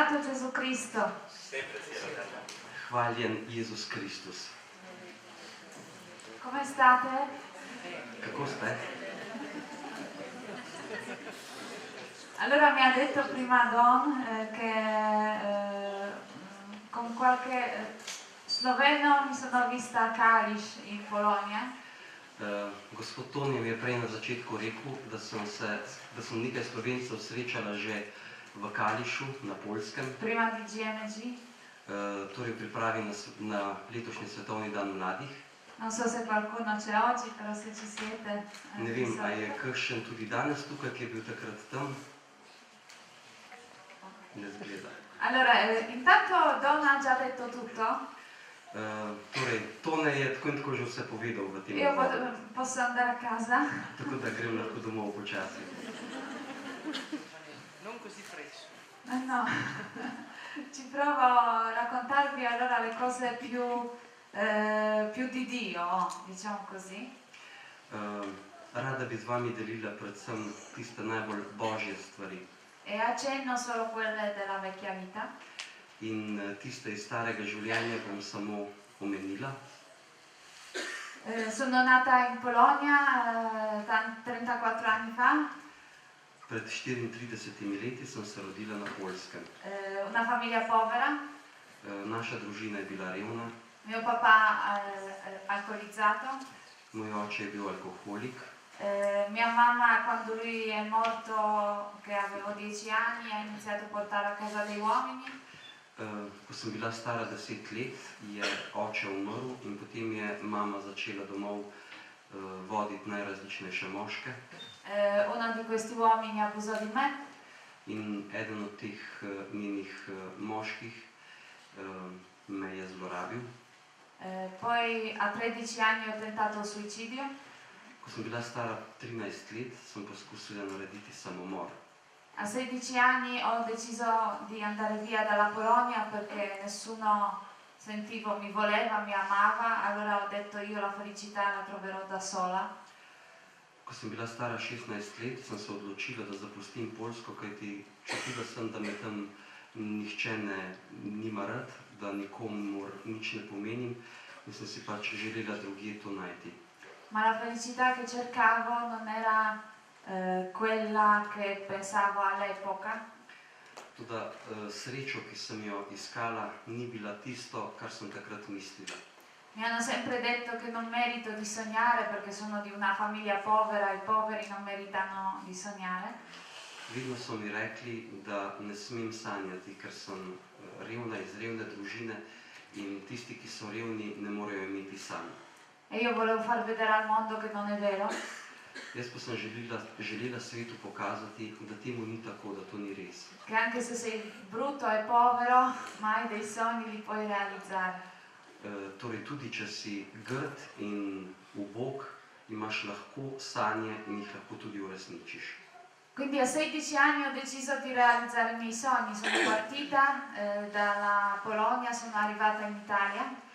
Lodato Gesù Cristo. Hvaljen Jezus Kristus. Come state? Kako ste? Allora mi ha detto prima Don che con qualche sloveno mi sono vista a Kalisz in Polonia. Gospod Toni mi je prej na začetku rekel, da sem nekaj Slovencev srečala že v Kaliszu na Poljskem. Prima di GMG. Torej pripravi na letošnji svetovni dan mladih. Non so se qualcuno c'è oggi, però se ci siete. Ne vem, a je kakšen tudi danes tukaj, ki je bil takrat tam? Ne zgleda. Allora, intanto Don ha già detto tutto. Torej, Tone je tako in tako že vse povedal v tem Io uvodu. posso andare a casa? Tako da grem lahko domov počasi. Non così presto. No, ci provo a raccontarvi allora le cose più di Dio, diciamo così. Rada bi z vami delila predvsem tiste najbolj božje stvari. E accenno solo quelle della vecchia vita. In tiste iz starega življenja bom samo omenila. Sono nata in Polonia 34 anni fa. Pred 34 leti sem se rodila na Poljskem. Una famiglia povera. Naša družina je bila revna. Mio papà alcolizzato. Moj oče je bil alkoholik. Mia mamma, quando lui è morto, che avevo 10 anni, ha iniziato a portare a casa dei uomini. Ko sem bila stara 10 let, je oče umrl in potem je mama začela domov voditi najrazličnejše moške. Uno di questi uomini abusò di me. In eden od teh njenih moških me je zlorabil. Poi a 13 anni ho tentato il suicidio. Ko sem bila stara 13 let, sem poskusila narediti samomor. A 16 anni ho deciso di andare via dalla Polonia perché nessuno sentivo mi voleva, mi amava, allora ho detto io la felicità la troverò da sola. Ko sem bila stara 16 let, sem se odločila, da zapustim Poljsko, kajti čutila sem, da me tam nihče nima rad, da nikomur nič ne pomenim in sem si pač želela drugje to najti. Ma la felicità che cercavo non era quella che pensavo all'epoca. Toda srečo, ki sem jo iskala, ni bila tisto, kar sem takrat mislila. Mi hanno sempre detto che non merito di sognare perché sono di una famiglia povera, i poveri non meritano di sognare. Vedno so mi rekli, da ne smem sanjati, ker sem revna iz revne družine in tisti, ki so revni, ne morejo imeti sanj. E io volevo far vedere al mondo che non è vero. Jaz pa sem želela svetu pokazati, da temu ni tako, da to ni res. Che anche se sei brutto e povero, mai dei sogni li puoi realizzare. Torej tudi, če si grd in ubog, imaš lahko sanje in jih lahko tudi uresničiš. Quindi a 16 anni ho deciso di realizzare i miei sogni. Sono partita dalla Polonia, sono arrivata in Italia.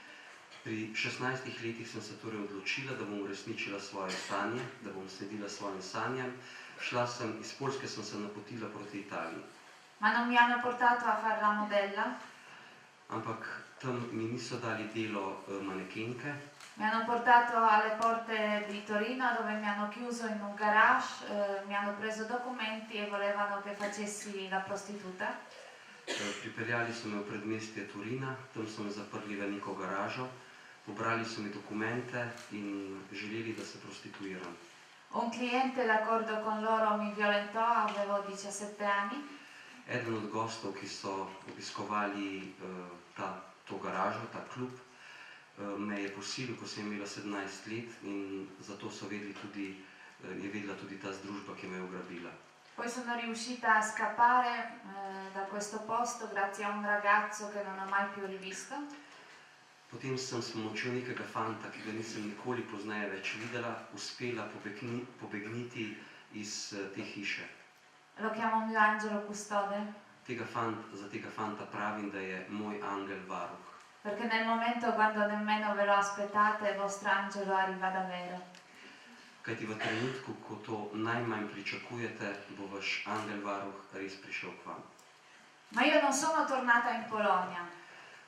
Pri 16 letih sem se torej odločila, da bom uresničila svoje sanje, da bom sledila svojim sanjam. Šla sem, iz Poljske sem se napotila proti Italiji. Ma non mi hanno portato a fare la modella. Ampak tam mi niso dali delo manekenke. Mi hanno portato alle porte di Torino dove mi hanno chiuso in un garage, mi hanno preso documenti e volevano che facessi la prostituta. Pripeljali so me v predmestje Torina, tam so me zaprli v neko garažo, pobrali so mi dokumente in želeli, da se prostituiram. Un cliente d'accordo con loro mi violentò, avevo 17 anni. Eden od gostov, ki so obiskovali to garažo, ta klub, me je posilil, ko sem imela 17 let in zato je vedela tudi ta združba, ki me je ugrabila. Poi sono riuscita a scappare da questo posto grazie a un ragazzo che non ho mai più rivisto. Potem sem s pomočjo nekega fanta, ki ga nisem nikoli pozneje več videla, uspela pobegniti iz te hiše. Lo chiamo mio angelo custode. Za tega fanta pravim, da je moj angel varuh. Perché nel momento quando nemmeno ve lo aspettate, il vostro angelo arriva davvero. Kajti v trenutku, ko to najmanj pričakujete, bo vaš angel varuh res prišel k vam. Ma io non sono tornata in Polonia,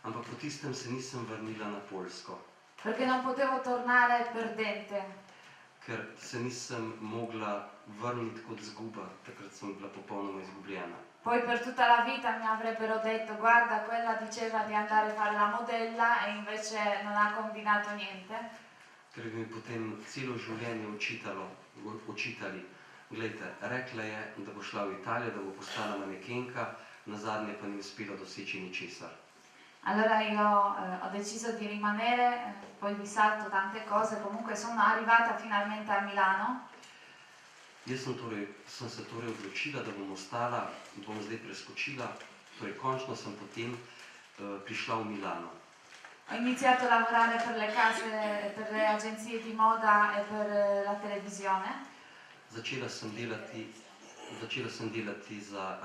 Ampak po tistem se nisem vrnila na Poljsko, perché non potevo tornare perdente. ker se nisem mogla vrniti kot zguba, takrat sem bila popolnoma izgubljena. Poi per tutta la vita mi avrebbero detto: guarda, quella diceva di andare a fare la modella e invece non ha combinato niente. Ker bi mi potem celo življenje očitali, glejte, rekla je, da bo šla v Italijo, da bo postala manekenka, nazadnje pa ni uspela doseči ničesar. Allora io ho deciso di rimanere, poi vi salto tante cose, comunque sono arrivata finalmente a Milano. Jaz sem se torej odločila, da bom ostala, bom zdaj preskočila, torej končno sem potem prišla v Milano. Ho iniziato a lavorare per le case, per le agenzie di moda e per la televisione. Začela sem delati za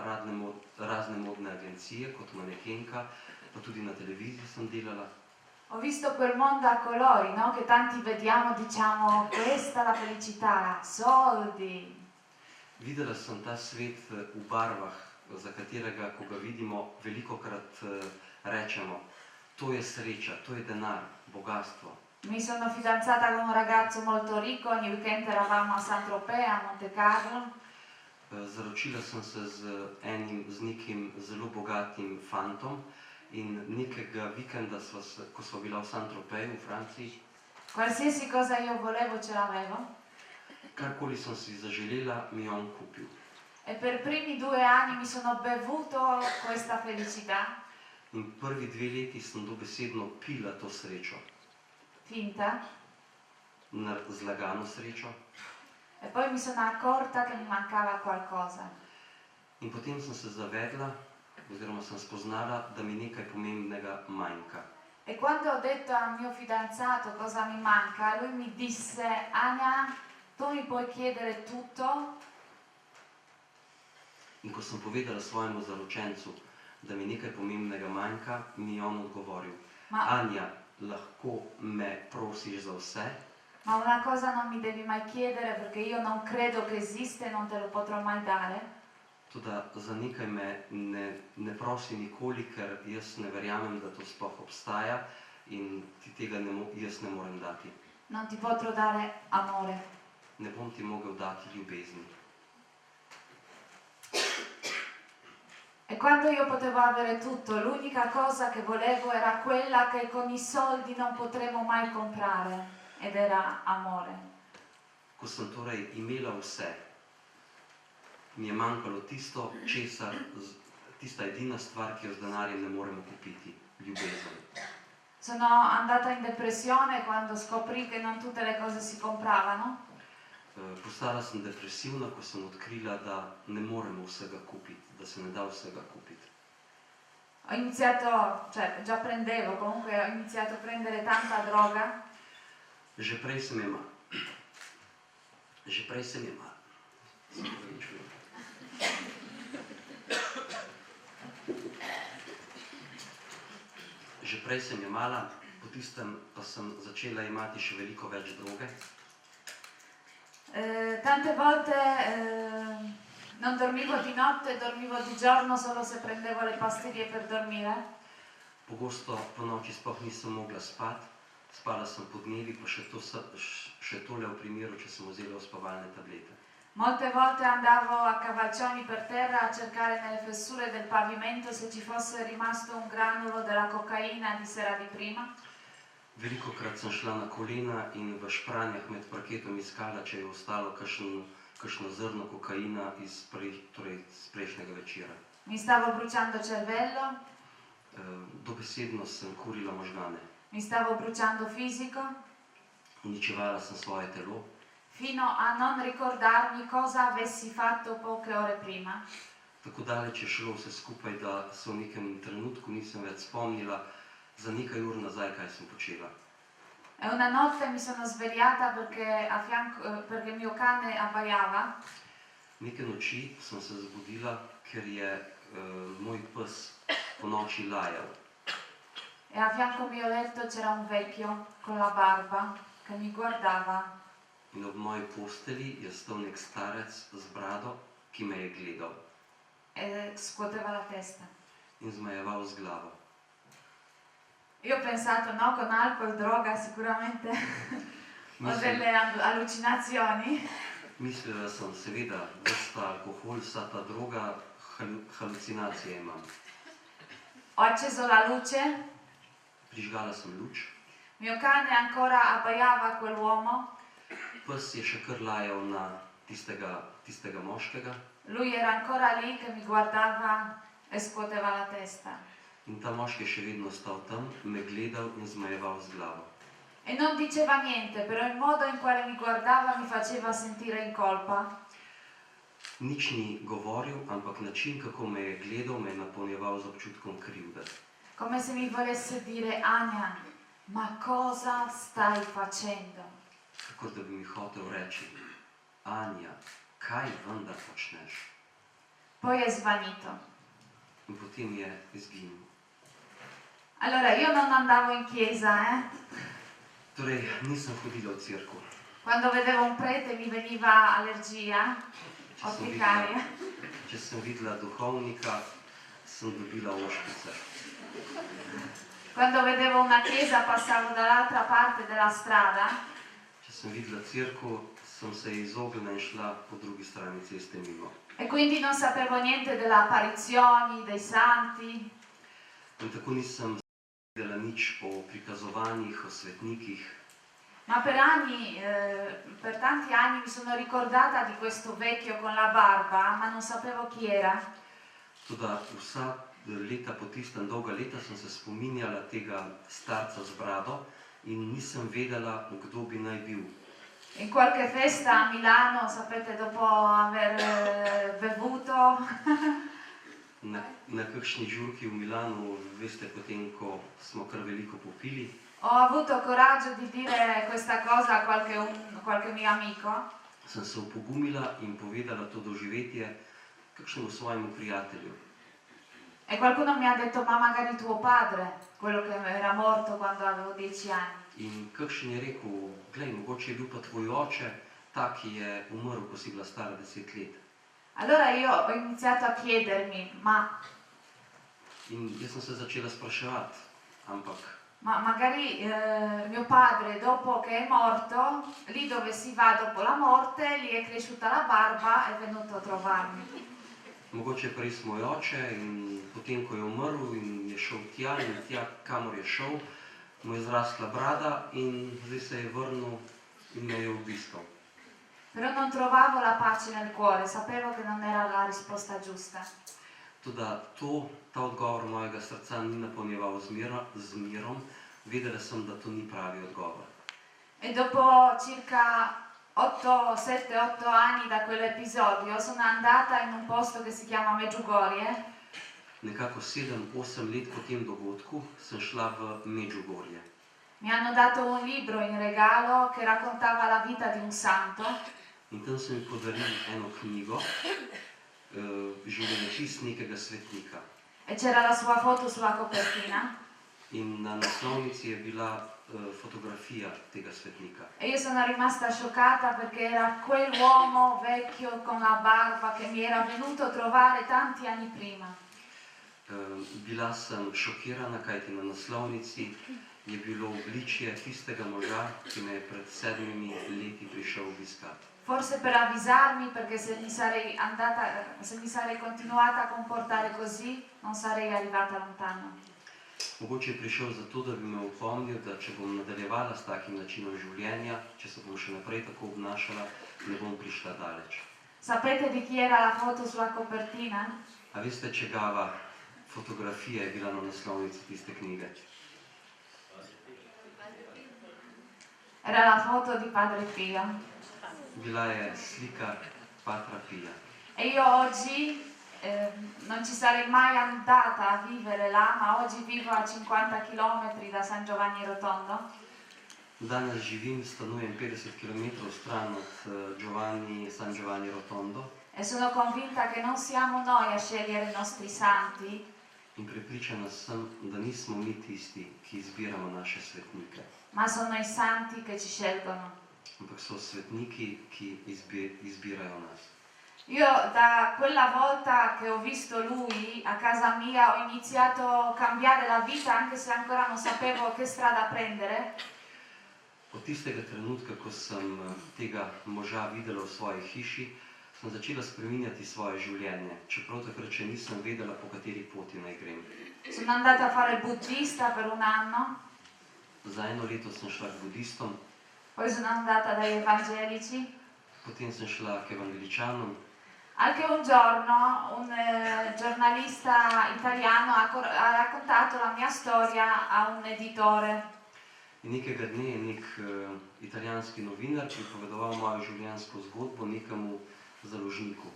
razne modne agencije kot manekenka, pa tudi na televiziji sem delala. Ho visto quel mondo a colori, no? Che tanti vediamo, diciamo, questa è la felicità, soldi. Videla sem ta svet v barvah, za katerega, ko ga vidimo, velikokrat rečemo, to je sreča, to je denar, bogatstvo. Mi sono fidanzata con un ragazzo molto ricco, ogni weekend eravamo a Saint-Tropez, a Monte Carlo. Zaročila sem se z nekim zelo bogatim fantom in nekega vikenda, ko sva bila v Saint-Tropez v Franciji, Qualsiasi cosa io volevo ce l'avevo. karkoli sem si zaželela, mi je on kupil. E per primi 2 anni mi sono bevuto questa felicità, In prvi 2 leti sem dobesedno pila to srečo, finta, zlagano srečo. e poi mi sono accorta che mi mancava qualcosa. In potem sem se zavedla, oziroma sem spoznala, da mi nekaj pomembnega manjka. E quando ho detto al mio fidanzato cosa mi manca, lui mi disse: Ania, tu mi puoi chiedere tutto, In ko sem povedala svojemu zaročencu, da mi nekaj pomembnega manjka, mi je on odgovoril: ma, Anja, lahko me prosiš za vse, ma una cosa non mi devi mai chiedere perché io non credo che esiste e non te lo potrò mai dare. toda za nekaj me ne prosi nikoli, ker jaz ne verjamem, da to sploh obstaja in ti tega jaz ne morem dati. Non ti potrò dare amore. Ne bom ti mogel dati ljubezni. E quando io potevo avere tutto, l'unica cosa che volevo era quella che con i soldi non potremo mai comprare, ed era amore. Ko sem torej imela vse, mi je manjkalo tista edina stvar, ki jo z denarjem ne moremo kupiti, ljubezen. Sono andata in depressione quando scoprì che non tutte le cose si compravano. Postala sem depresivna, ko sem odkrila, da ne moremo vsega kupiti, da se ne da vsega kupiti. Ho iniziato, cioè già prendevo, comunque ho iniziato a prendere tanta droga. Že prej se mi je malo. Že prej sem jemala, po tistem pa sem začela imati še veliko več droge. Tante volte non dormivo di notte, dormivo di giorno solo se prendevo le pastiglie per dormire. Pogosto po noči sploh nisem mogla spati, spala sem po dnevi, pa še tole v primeru, če sem vzela uspavalne tablete. Molte volte andavo a cavalcioni per terra a cercare nelle fessure del pavimento se ci fosse rimasto un granulo della cocaina di sera di prima. Velikokrat sem šla na kolena in v špranjah med parketom iskala, če je ostalo kakšno zrno kokaina iz prejšnjega večera. Mi stavo bruciando il cervello, Dobesedno sem kurila možgane. mi stavo bruciando fisico, Uničevala sem svoje telo, fino a non ricordarmi cosa avessi fatto poche ore prima. tako daleč je šlo vse skupaj, da se v nekem trenutku nisem več spomnila za nekaj ur nazaj, kaj sem počela. E una notte mi sono svegliata perché il mio cane abbaiava. Neke noči sem se zbudila, ker je moj pes po noči lajal. E a fianco al mio letto c'era un vecchio con la barba che mi guardava. In ob moji posteli je stal nek starec z brado, ki me je gledal E scuoteva la testa. in zmajeval z glavo. Io ho pensato, no, con alcol, droga sicuramente ho Mislim, delle allucinazioni. mislila sem, seveda, da sta alkohol, vsa ta droga, halucinacije imam. Ho acceso la luce, Prižgala sem luč, mio cane ancora abbaiava a quell'uomo, pes je še kar lajal na tistega moškega lui era ancora lì che mi guardava e scuoteva la testa. in ta moški je še vedno stal tam, me gledal in zmajeval z glavo. E non diceva niente, però il modo in quale mi guardava mi faceva sentire in colpa. Nič ni govoril, ampak način, kako me je gledal, me je napolnjeval z občutkom krivde. Come se mi volesse dire, Anja, ma cosa stai facendo? Kakor da bi mi hotel reči, Anja, kaj vendar počneš? Poi è svanito. In potem je izginil. Allora, io non andavo in chiesa, Torej, nisem hodila v cerkev. Quando vedevo un prete mi veniva allergia, orticaria. Če sem videla duhovnika, sem dobila ošpice. Quando vedevo una chiesa passavo dall'altra parte della strada Če sem videla cerkev, sem se izognila in šla po drugi strani ceste mimo. e quindi non sapevo niente delle apparizioni, dei santi. In tako nisem vedela nič o prikazovanjih, o svetnikih. Ma per tanti anni mi sono ricordata di questo vecchio con la barba, ma non sapevo chi era. Toda vsa leta po tistem, dolga leta, sem se spominjala tega starca z brado in nisem vedela, kdo bi naj bil. In qualche festa a Milano, sapete, dopo aver bevuto, Na kakšni žurki v Milanu, veste, potem, ko smo kar veliko popili, ho avuto coraggio di dire questa cosa a qualche mio amico. sem se opogumila in povedala to doživetje kakšnemu svojemu prijatelju. E qualcuno mi ha detto, ma magari tuo padre, quello che era morto quando avevo 10 anni. In kakšen je rekel, glej, mogoče je bil pa tvoj oče, ta, ki je umrl, ko si bila stara 10 let. Allora io ho iniziato a chiedermi, In jaz sem se začela spraševati, ampak ma magari mio padre, dopo che è morto, lì dove si va dopo la morte, gli è cresciuta la barba, è venuto a trovarmi. mogoče je pa res moj oče in potem, ko je umrl in je šel tja in tja, kamor je šel, mu je zrasla brada in zdaj se je vrnil in me je obiskal. Però non trovavo la pace nel cuore, sapevo che non era la risposta giusta. Toda ta odgovor mojega srca ni napolnjeval z mirom, vedela sem, da to ni pravi odgovor. E dopo circa 7-8 anni da quell'episodio sono andata in un posto che si chiama Medjugorje. Nekako 7-8 let po tem dogodku sem šla v Medjugorje. Mi hanno dato un libro in regalo che raccontava la vita di un santo. In tam so mi podarili eno knjigo, življenjepis nekega svetnika. E c'era la sua foto sulla copertina. In na naslovnici je bila fotografija tega svetnika. E io sono rimasta scioccata perché era quell'uomo vecchio con la barba che mi era venuto a trovare tanti anni prima. Bila sem šokirana, kajti na naslovnici je bilo obličje tistega moža, ki me je pred 7 leti prišel obiskati. Forse per avvisarmi, perché se mi sarei continuata a comportare così, non sarei arrivata lontano. Mogoče je prišel zato, da bi me opomnil, da če bom nadaljevala s takim načinom življenja, če se bom še naprej tako obnašala, ne bom prišla daleč. Sapete di chi era la foto sulla copertina? A veste, čigava fotografija je bila na naslovnici tiste knjige? Era la foto di Padre Pio. Bila je slika Patra Pija. E io oggi non ci sarei mai andata a vivere là, ma oggi vivo a 50 km da San Giovanni Rotondo. Danes živim, stanujem 50 km stran od San Giovanni Rotondo. E sono convinta che non siamo noi a scegliere i nostri santi, In prepričana sem, da nismo mi tisti, ki izbiramo naše svetnike, ma sono i santi che ci scelgono. ampak so svetniki, ki izbirajo nas. Io da quella volta che ho visto lui a casa mia ho iniziato a cambiare la vita anche se ancora non sapevo che strada prendere. Od tistega trenutka, ko sem tega moža videla v svoji hiši, sem začela spreminjati svoje življenje, čeprav takrat še nisem vedela, po kateri poti naj grem. Sono andata a fare il buddista per un anno, Za 1 leto sem šla k budistom, poi sono andata dagli evangelici. potem sem šla k evangeličanom. Anche un giorno un giornalista italiano ha raccontato la mia storia a un editore. In nekega dne je nek italijanski novinar pripovedoval mojo življenjsko zgodbo nekemu založniku.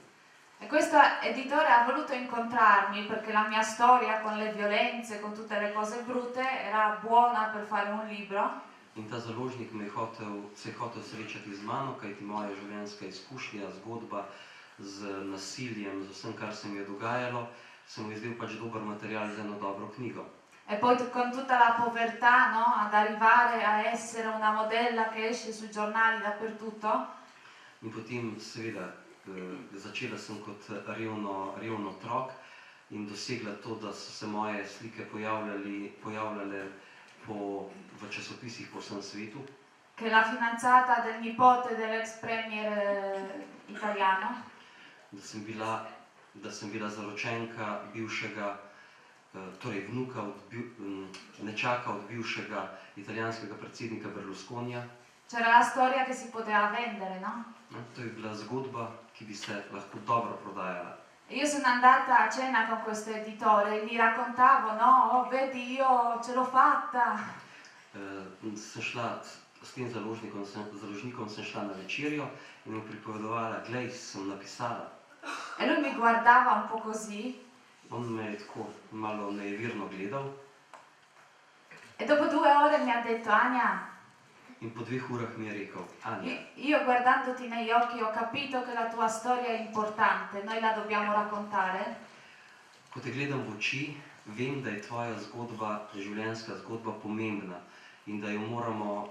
E questo editore ha voluto incontrarmi perché la mia storia con le violenze, con tutte le cose brutte, era buona per fare un libro. In ta založnik se je hotel srečati z mano, kajti moja življenjska izkušnja, zgodba z nasiljem, z vsem, kar se mi je dogajalo, se mu je zdel pač dober material za eno dobro knjigo. E poi con tutta la povertà, no? Ad arrivare a essere una modella che esce sui giornali dappertutto. In potem seveda začela sem kot reven otrok in dosegla to, da so se moje slike pojavljale v časopisih po vsem svetu. Che la fidanzata del nipote dell'ex premier italiano. Da sem bila zaročenka bivšega, torej vnuka nečaka od bivšega italijanskega predsednika Berlusconija. C'era la storia che si poteva vendere, no? To je bila zgodba, ki bi se lahko dobro prodajala. E io sono andata a cena con questo editore e gli raccontavo, no, oh, vedi, io ce l'ho fatta. Sem šla s tem založnikom sem šla na večerjo in mu pripovedovala, glej, sem napisala. E lui mi guardava un po' così. On me je tako malo nejevirno gledal. E dopo 2 ore mi ha detto, Anja, In po 2 urah mi je rekel, Anja, io guardandoti negli occhi ho capito che la tua storia è importante, noi la dobbiamo raccontare. ko te gledam v oči, vem, da je tvoja zgodba, življenjska zgodba pomembna in da moramo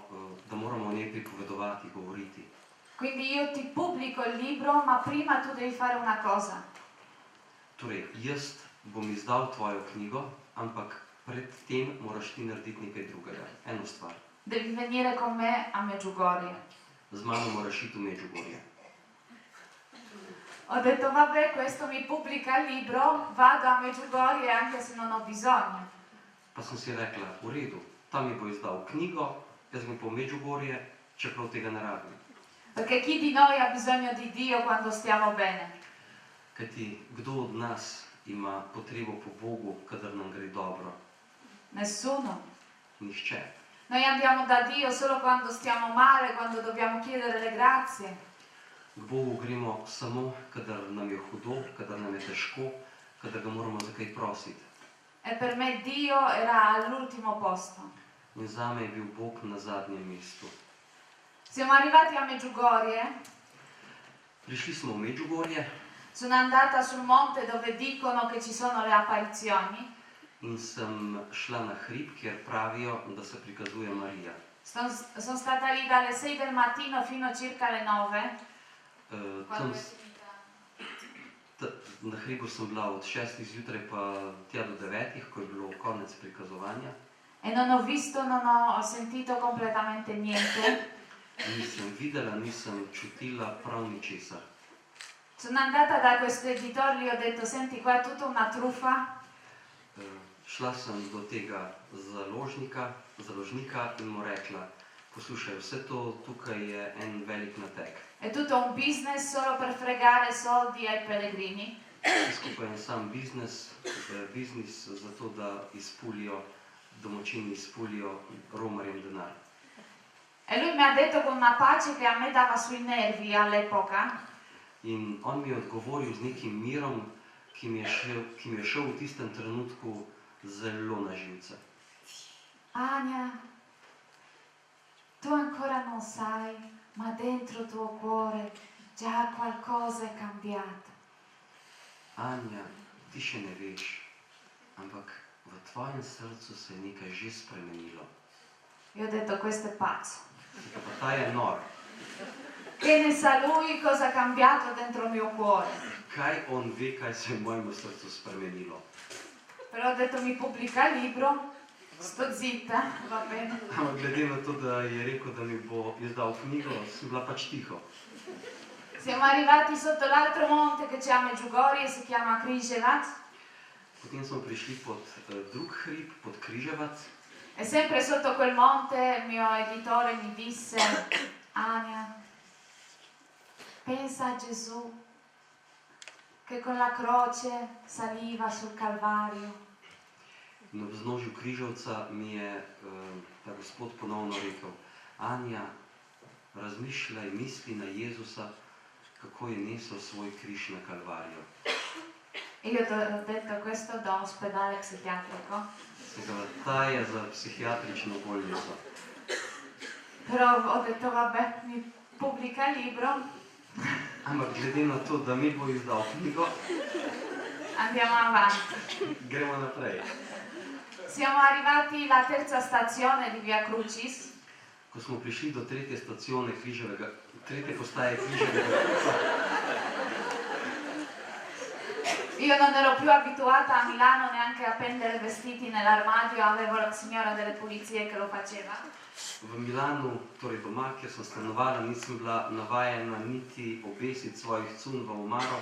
o njej pripovedovati, govoriti. Quindi io ti pubblico il libro, ma prima tu devi fare una cosa. Torej, jaz bom izdal tvojo knjigo, ampak pred tem moraš ti narediti nekaj drugega, eno stvar. Devi venire con me a Medjugorje. Z mano moraš iti v Medjugorje. Ho detto, vabbè, questo mi pubblica il libro, vado a Medjugorje anche se non ho bisogno. Pa sem si rekla, v redu, tam mi bo izdal knjigo, jaz grem po Medjugorje, čeprav tega ne rabim. Perché chi di noi ha bisogno di Dio quando stiamo bene? Kajti, kdo od nas ima potrebo po Bogu, kadar nam gre dobro? Nessuno. Nihče. Noi andiamo da Dio solo quando stiamo male, quando dobbiamo chiedere le grazie. K Bogu gremo samo, kadar nam je hudo, kadar nam je težko, kadar ga moramo za kaj prositi. E per me Dio era all'ultimo posto. In zame je bil Bog na zadnjem mestu. Siamo arrivati a Medjugorje. Prišli smo v Medjugorje Sono andata sul monte dove dicono che ci sono le apparizioni. in sem šla na hrib, kjer pravijo, da se prikazuje Marija. Sono stata lì dalle 6 del mattino fino a circa le 9. Na hribu sem bila od 6 zjutraj pa tja do 9, ko je bilo konec prikazovanja. E non ho visto, non ho sentito completamente niente. Nisem videla, nisem čutila prav ničesar. Sono andata da questo editore, gli ho detto, senti, qua è tutta una truffa. Šla sem do tega založnika in mu rekla, poslušaj, vse to tukaj je en velik nateg. È tutto un business solo per fregare soldi ai pellegrini. Vse skupaj je en sam biznis za to, da domačini izpulijo romarjem denar. E lui mi ha detto con una pace che a me dava sui nervi all'epoca. In on mi je odgovoril z nekim mirom, ki mi je šel v tistem trenutku zelo na živce. Anja, tu ancora non sai, ma dentro tuo cuore già qualcosa è cambiato. Anja, ti še ne veš, ampak v tvojem srcu se je nekaj že spremenilo. Io ho detto, questo è pazzo. Pa ta je nor. Che ne sa lui cosa ha cambiato dentro il mio cuore? Kaj on ve, kaj se je v mojem srcu spremenilo. Però ho detto mi pubblica il libro, sto zitta, va bene. Ampak glede na to, da je rekel, da mi bo izdal knjigo, sem bila pač tiho. Siamo arrivati sotto l'altro monte che c'è a Medjugorje, si chiama Križevac. Potem smo prišli pod drug hrib, pod Križevac. E sempre sotto quel monte il mio editore mi disse: Ania, pensa a Gesù che con la croce saliva sul Calvario. In ob vznožju Križevca mi je ta Gospod ponovno rekel: Anja, razmišljaj, misli na Jezusa, kako je nesel svoj križ na Kalvarijo. Io ho detto questo da ospedale psichiatrico. Ta je za psihiatrično bolnico. Però ho detto vabbè, mi pubblica il libro. Ampak glede na to, da mi bo izdal knjigo, Andiamo avanti. gremo naprej. Siamo arrivati alla terza stazione di Via Crucis. Ko smo prišli do tretje postaje Križevega puta, Io non ero più abituata a Milano neanche a appendere vestiti nell'armadio, avevo la signora delle pulizie che lo faceva. v Milanu, torej doma, kjer sem stanovala, nisem bila navajena niti obesiti svojih cunj v omaro,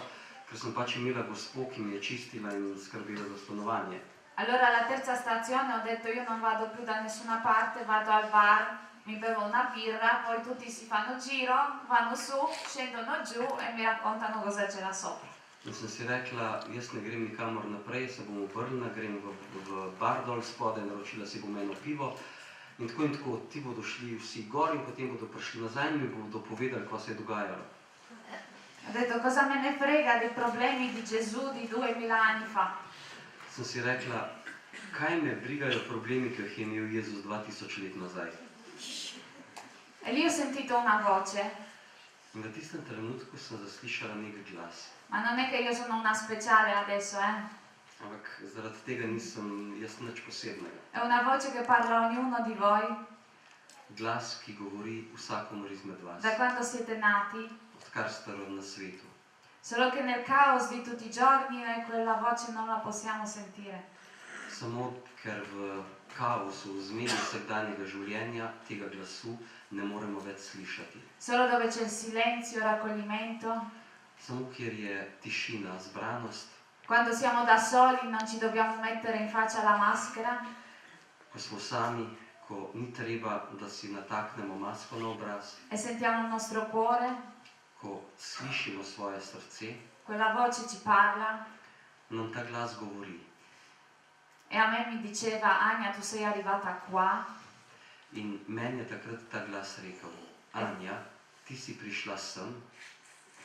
ker sem pač imela gospo, ki mi je čistila in skrbela za stanovanje. Allora alla terza stazione ho detto io non vado più da nessuna parte, vado al bar, mi bevo una birra, poi tutti si fanno giro, vanno su, scendono giù e mi raccontano cosa c'era sopra. In sem si rekla, jaz ne grem nikamor naprej, se bom obrnila, grem v bar dol spodaj, naročila si bom eno pivo in tako, ti bodo šli vsi gor in potem bodo prišli nazaj in mi bodo povedali, kaj se je dogajalo. Ho detto cosa me ne frega dei problemi di Gesù di 2000 anni fa. Sem si rekla, kaj me brigajo problemi, ki jih je imel Jezus 2000 let nazaj. E lì ho sentito una voce, In v tistem trenutku sem zaslišala nek glas. ma non è che io sono una speciale adesso, Ampak zaradi tega nisem jaz nič posebnega. È una voce che parla a ognuno di voi, Glas, ki govori vsakomur izmed vas, da quando siete nati, odkar ste na svetu. solo che nel caos di tutti i giorni noi quella voce non la possiamo sentire. Samo ker v kaosu, v zmedi vsakdanjega življenja tega glasu ne moremo več slišati. Solo dove c'è il silenzio, il raccoglimento, Samo kjer je tišina, zbranost, quando siamo da soli non ci dobbiamo mettere in faccia la maschera, ko smo sami, ko ni treba, da si nataknemo masko na obraz, e sentiamo il nostro cuore, ko slišimo svoje srce, quella voce ci parla nam ta glas govori. e a me mi diceva: Ania, tu sei arrivata qua In meni je takrat ta glas rekel: Anja, ti si prišla sem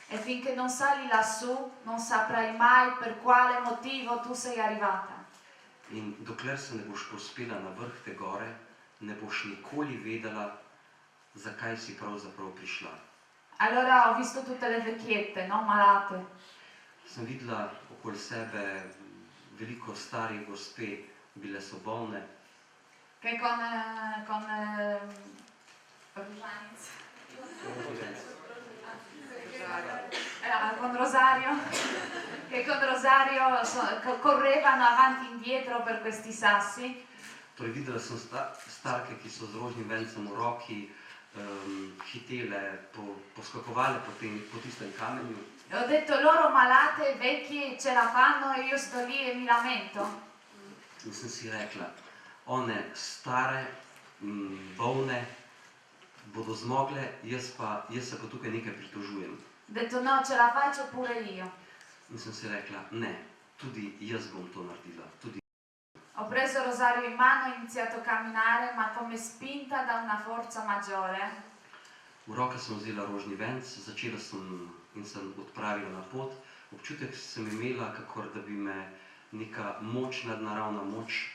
e finché non sali lassù non saprai mai per quale motivo tu sei arrivata. in dokler se ne boš povzpela na vrh te gore, ne boš nikoli vedela, zakaj si pravzaprav prišla. Allora ho visto tutte le vecchiette, no? Malate, Sem videla okoli sebe veliko starih gospe, bile so bolne, che con Rosario, che con Rosario correvano avanti e indietro per questi sassi. Torej videla sem starke, ki so z rožnim vencem v roki hitele, poskakovale po tistem kamenju. E ho detto: loro malate, vecchi, ce la fanno e io sto lì e mi lamento. In sem si rekla, one stare, bolne, bodo zmogle, jaz se pa tukaj nekaj pritožujem. Ho detto: no, ce la faccio pure io. In sem si rekla, ne, tudi jaz bom to naredila. Ho preso Rosario in mano e ho iniziato a camminare, ma come spinta da una forza maggiore. V roke sem vzela rožni venc, začela sem in sem odpravila na pot. Občutek sem imela, kakor da bi me neka moč, nadnaravna moč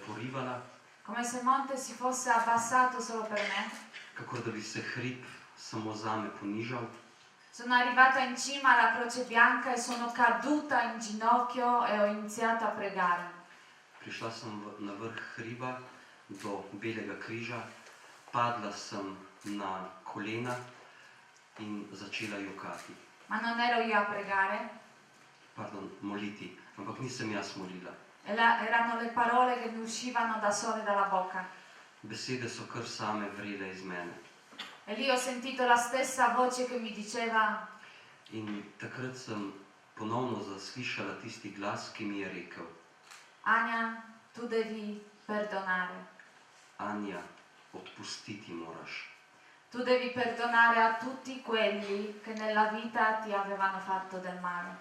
porivala, Come se il monte si fosse abbassato solo per me. kakor da bi se hrib samo zame ponižal. Sono arrivata in cima alla Croce Bianca e sono caduta in ginocchio e ho iniziato a pregare. Prišla sem na vrh hriba do Belega križa, padla sem na kolena in začela jokati. Ma non ero io a pregare, Moliti, ampak nisem jaz molila. erano le parole che mi uscivano da sole dalla bocca. Besede so kar same vrele iz mene. E lì ho sentito la stessa voce che mi diceva: In takrat sem ponovno zaslišala tisti glas, ki mi je rekel: Ania, tu devi perdonare. Anja, odpustiti moraš. Tu devi perdonare a tutti quelli che nella vita ti avevano fatto del male.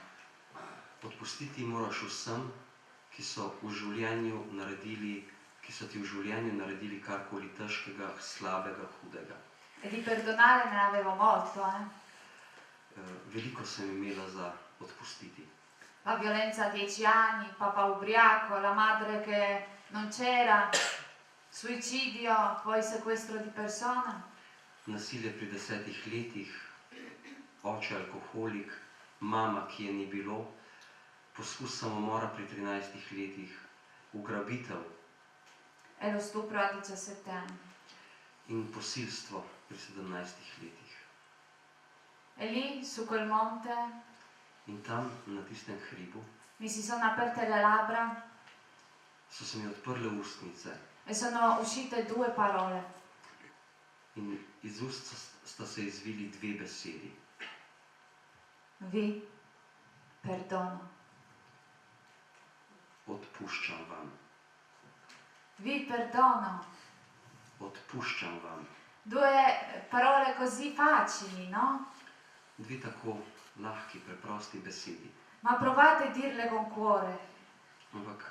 Odpustiti moraš vsem, ki so ti v življenju naredili karkoli težkega, slabega, hudega. E di perdonare ne avevo molto, Veliko sem imela za odpustiti. La violenza a 10 anni, il papà ubriaco, la madre che non c'era, suicidio, poi sequestro di persona. Nasilje pri 10 letih, oče alkoholik, mama, ki je ni bilo, poskus samomora pri 13 letih, ugrabitev E lo stupro a 17 anni. in posilstvo pri 17 letih. E lì, su quel monte, In tam, na tistem hribu, mi si sono aperte le labbra so se mi odprle ustnice e sono uscite 2 parole. in iz ust sta se izvili 2 besedi. Vi perdono. Odpuščam vam. Vi perdono. Odpuščam vam. 2 parole così facili, no? 2 tako lahki, preprosti besedi. Ma provate a dirle con cuore. Ampak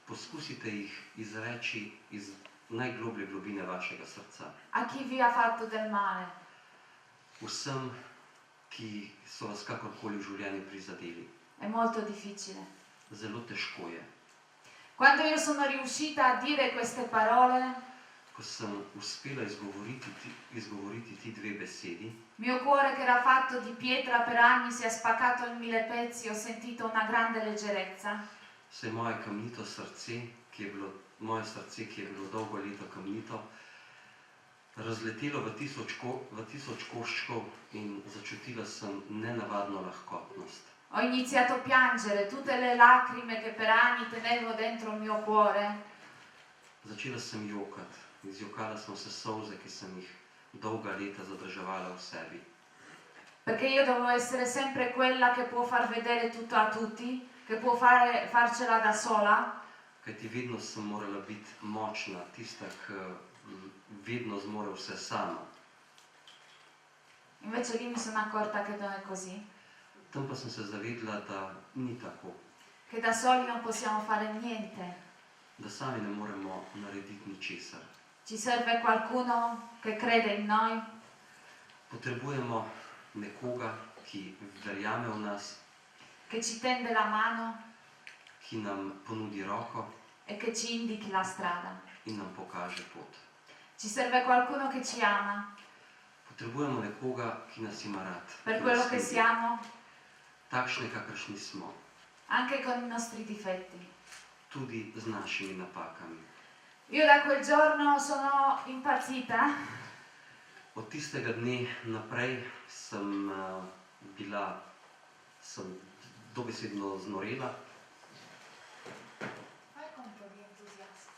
poskusite jih izreči iz najgloblje globine vašega srca. A chi vi ha fatto del male. Vsem, ki so vas kakorkoli v življenju prizadeli. È molto difficile. Zelo težko je. Quando io sono riuscita a dire queste parole, Ko sem uspela izgovoriti ti 2 besedi, mio cuore che era fatto di pietra per anni si è spaccato in 1000 pezzi, ho sentito una grande leggerezza. se je moje kamnito srce, moje srce, ki je bilo dolgo leto kamnito, razletelo v tisoč koščkov in začutila sem nenavadno lahkotnost. Ho iniziato a piangere tutte le lacrime che per anni tenevo dentro il mio cuore. Začela sem jokati, izjokala sem vse solze, ki sem jih dolga leta zadrževala v sebi. Perché io dovevo essere sempre quella che può far vedere tutto a tutti, che può farcela da sola. Kajti vedno sem morala biti močna, tista, ki vedno zmore vse sama. Invece lì mi sono accorta che non è così, Tam pa sem se zavedla, da ni tako, che da soli non possiamo fare niente. da sami ne moremo narediti ničesar. Ci serve qualcuno che crede in noi, Potrebujemo nekoga, ki verjame v nas, che ci tende la mano ki nam ponudi roko e che ci indichi la strada. in nam pokaže pot. Ci serve qualcuno che ci ama Potrebujemo nekoga, ki nas ima rad, per ki quello nas che ljubi, siamo, takšne, kakršni smo, anche con i nostri difetti. tudi z našimi napakami. Io da quel giorno sono impazzita Od tistega dne naprej sem dobesedno znorela. Fai con un po' di entusiasmo.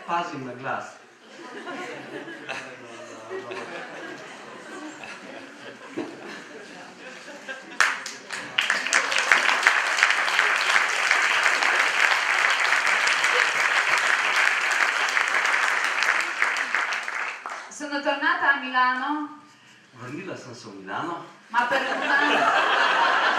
Pazim na glas. Sono tornata a Milano, Vrnila sem se v Milano, ma per una...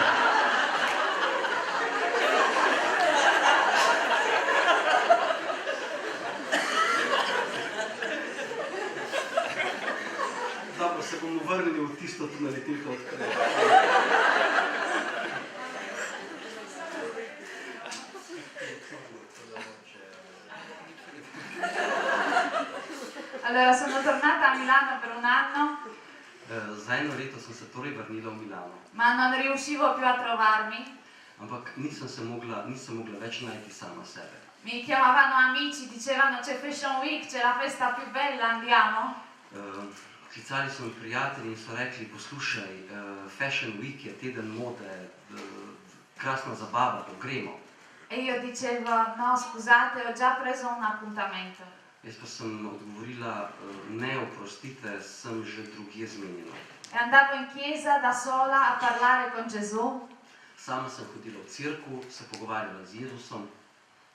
dobro se bomo vrnili v tisto tonaliteto, od katero. Allora, sono tornata a Milano per un anno Za za eno leto sem se torej vrnila v Milano, ma non riuscivo più a trovarmi. ampak nisem mogla več najti sama sebe. Mi chiamavano amici, dicevano c'è Fashion Week, c'è la festa più bella, andiamo? Klicali so mi prijatelji in so rekli, poslušaj, Fashion Week je teden mode, krasna zabava, to gremo. E io dicevo, no scusate, ho già preso un appuntamento. Jaz pa sem odgovorila, ne, oprostite, sem že drugje zmenjena. E andavo in chiesa da sola a parlare con Gesù, Sama sem hodila v cerkev, se pogovarjala z Jezusom,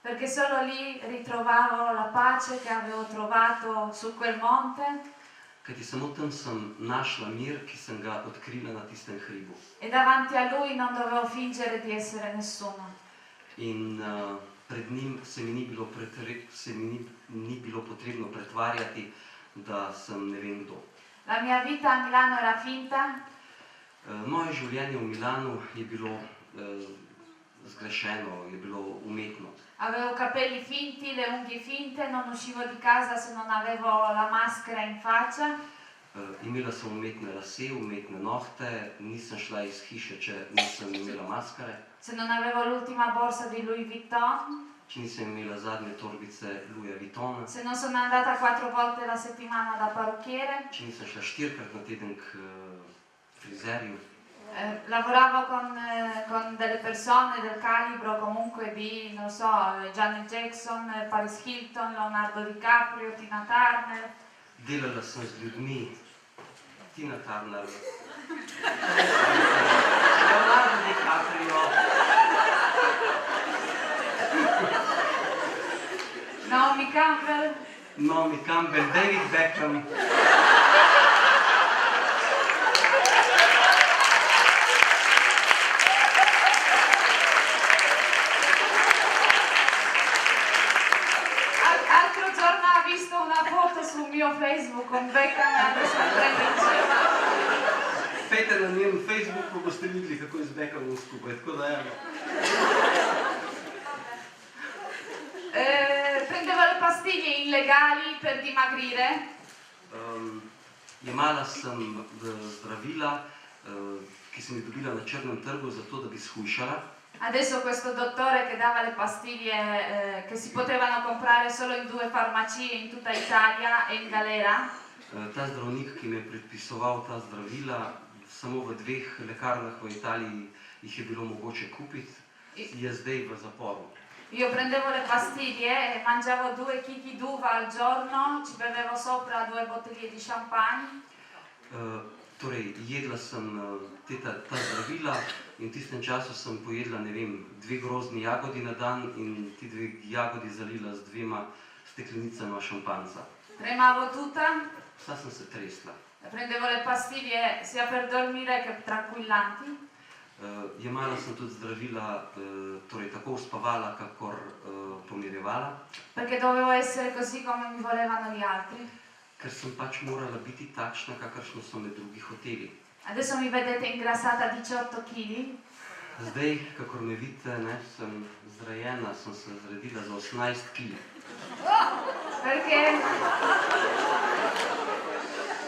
perché solo lì ritrovavo la pace che avevo trovato su quel monte kajti samo tam sem našla mir, ki sem ga odkrila na tistem hribu. e davanti a lui non dovevo fingere di essere nessuno. In pred njim se mi ni bilo potrebno pretvarjati, da sem ne vem kdo. La mia vita a Milano era finta, Moje življenje v Milanu je bilo zgrešeno, je bilo umetno. avevo capelli finti, le unghie finte, non uscivo di casa se non avevo la maschera in faccia. Imela sem umetne lase, umetne nohte, nisem šla iz hiše, če nisem imela maskare, Se non avevo l'ultima borsa di Louis Vuitton, če nisem imela zadnje torbice Louis Vuitton, se non sono andata 4 volte la settimana da parrucchiere, če nisem šla 4-krat na teden k frizerju. lavoravo con delle persone del calibro comunque di, non so, Janet Jackson, Paris Hilton, Leonardo DiCaprio, Tina Turner. Delala sem z ljudmi, Tina Turner, Leonardo DiCaprio, Naomi Campbell, Naomi Campbell, David Beckham. L'altro giorno ho visto una foto sul mio Facebook con Beckham e adesso diceva. Pejte na njen Facebook, pa boste videli, kako je z Beckhamom skupaj, tako da eno. Prendevo le pastiglie illegali per dimagrire. Jemala sem zdravila, ki sem jih dobila na črnem trgu, zato da bi shujšala. Adesso questo dottore che dava le pastiglie che si potevano comprare solo in 2 farmacie in tutta Italia è in galera. Ta zdravnik, ki mi je predpisoval ta zdravila, samo v 2 lekarnah v Italiji jih je bilo mogoče kupiti, je zdaj v zaporu. Io prendevo le pastiglie e mangiavo 2 chicchi d'uva al giorno, ci bevevo sopra 2 bottiglie di champagne. Torej, jedla sem ta zdravila in v tistem času sem pojedla, ne vem, 2 grozdni jagodi na dan in ti 2 jagodi zalila z 2 steklenicama šampanca. Tremavo tutta, Vsa sem se tresla. prendevo le pastiglie sia per dormire che tranquillanti. Jemala sem tudi zdravila, torej tako uspavala, kakor pomirjevala, Perché dovevo essere così come mi volevano gli altri. ker sem pač morala biti takšna, kakršno so me drugi hoteli. Adesso mi vedete ingrassata 18 kg. Zdaj, kakor me vidite, ne, sem zrajena, sem se zredila za 18 kg.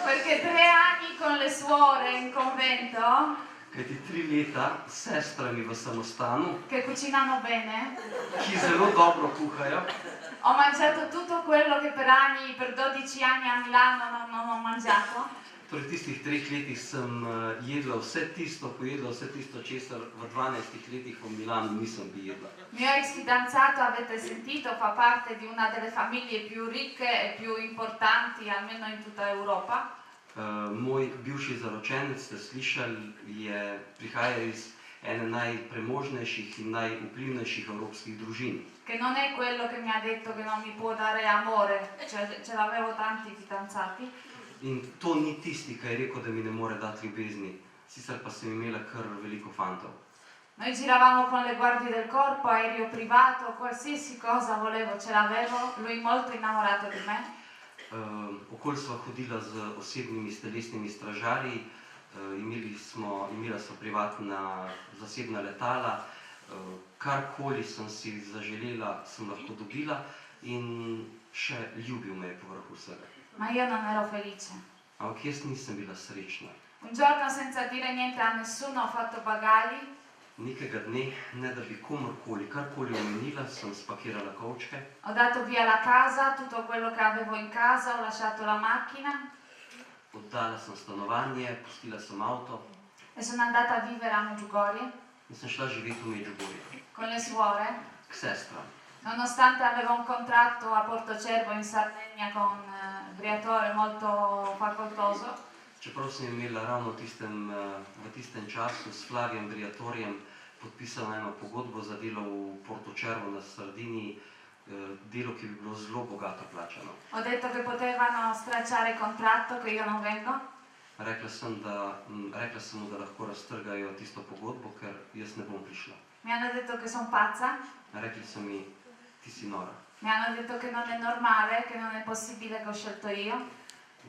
Perché 3 anni con le suore in convento, Kajti 3 leta s sestrami v samostanu, che cucinano bene, ki zelo dobro kuhajo, ho mangiato tutto quello che per anni, per 12 anni a Milano non ho mangiato. torej v tistih 3 letih sem jedla vse tisto, pojedla vse tisto, česar v 12 letih v Milanu nisem bi jedla. Mio ex fidanzato, avete sentito, fa parte di una delle famiglie più ricche e più importanti, almeno in tutta Europa. Moj bivši zaročenec, ste slišali, prihaja iz ene najpremožnejših in najvplivnejših evropskih družin. Che non è quello che mi ha detto che non mi può dare amore, cioè ce l'avevo tanti fidanzati. In to ni tisti, ki je rekel, da mi ne more dati ljubezni, sicer pa sem imela kar veliko fantov. Noi giravamo con le guardie del corpo, aereo privato, qualsiasi cosa volevo ce l'avevo, lui molto innamorato di me. Okoli sva hodila z osebnimi telesnimi stražarji, imela sva privatna zasebna letala, karkoli sem si zaželela, sem lahko dobila in še ljubil me je povrh vsega. Ma io non ero felice. Ampak jaz nisem bila srečna. Un giorno senza dire niente a nessuno ho fatto bagagli. Nekega dne, ne da bi komorkoli, karkoli omenila, sem spakirala kovčke, Ho dato via la casa, tutto quello che avevo in casa, ho lasciato la macchina oddala sem stanovanje, pustila sem avto e sono andata a vivere a Medjugorje in sem šla živeti v Medjugorje con le suore. k sestram. Nonostante avevo un contratto a Portocervo in Sardegna con Briatore molto facoltoso, Čeprav sem imela ravno v tistem času s Flavijem Briatorjem podpisano eno pogodbo za delo v Portocervo na Sardiniji, delo, ki bi bilo zelo bogato plačano. ho detto che potevano stracciare il contratto, che io non vengo. Rekla sem mu, da lahko raztrgajo tisto pogodbo, ker jaz ne bom prišla. Mi hanno detto che sono pazza, Rekli so mi, ti si nora. mi hanno detto che non è normale, che non è possibile che ho scelto io,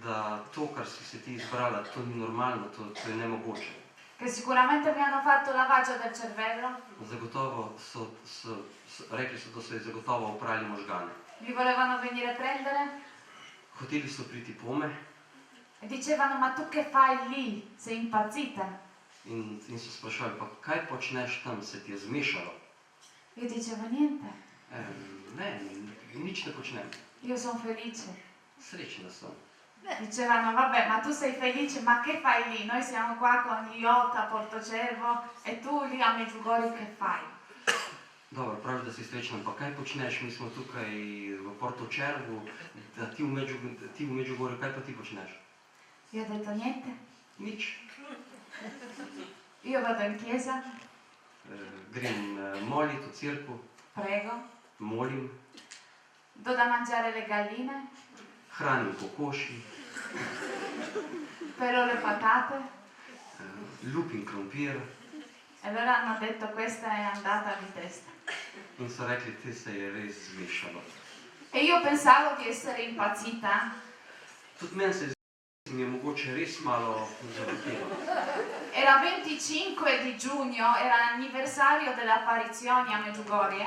Da to, kar si se ti izbrala, to ni normalno, to je nemogoče. che sicuramente mi hanno fatto lavaggio del cervello, Zagotovo rekli so, da so ji zagotovo oprali možgane. mi volevano venire a prendere Hoteli so priti pome e dicevano ma tu che fai lì? Sei impazzita? in so sprašvali, pa kaj počneš tam, se ti je zmešalo? Io dicevo niente, Ne, nič ne počnem, io sono felice. srečna sem. Dicevano vabbè ma tu sei felice, ma che fai lì? Noi siamo qua con gli yacht a Portocervo e tu lì a Medjugorje che fai? Dobro, praviš, da si srečna, pa kaj počneš, mi smo tukaj v Portocervu, da ti v Medjugorju, kaj pa ti počneš? Io ho detto niente, Nič. io vado in chiesa, Grem molit v cerkev, prego, molim, do da mangiare le galline, hranim kokoši, però le patate. lupim krompir E allora hanno detto questa è andata di testa. in so rekli, te se je res zmešalo. E io pensavo di essere impazzita. Tudi meni se mi je mogoče res malo zavrtelo. Era 25 di giugno, era l'anniversario delle apparizioni a Medjugorje.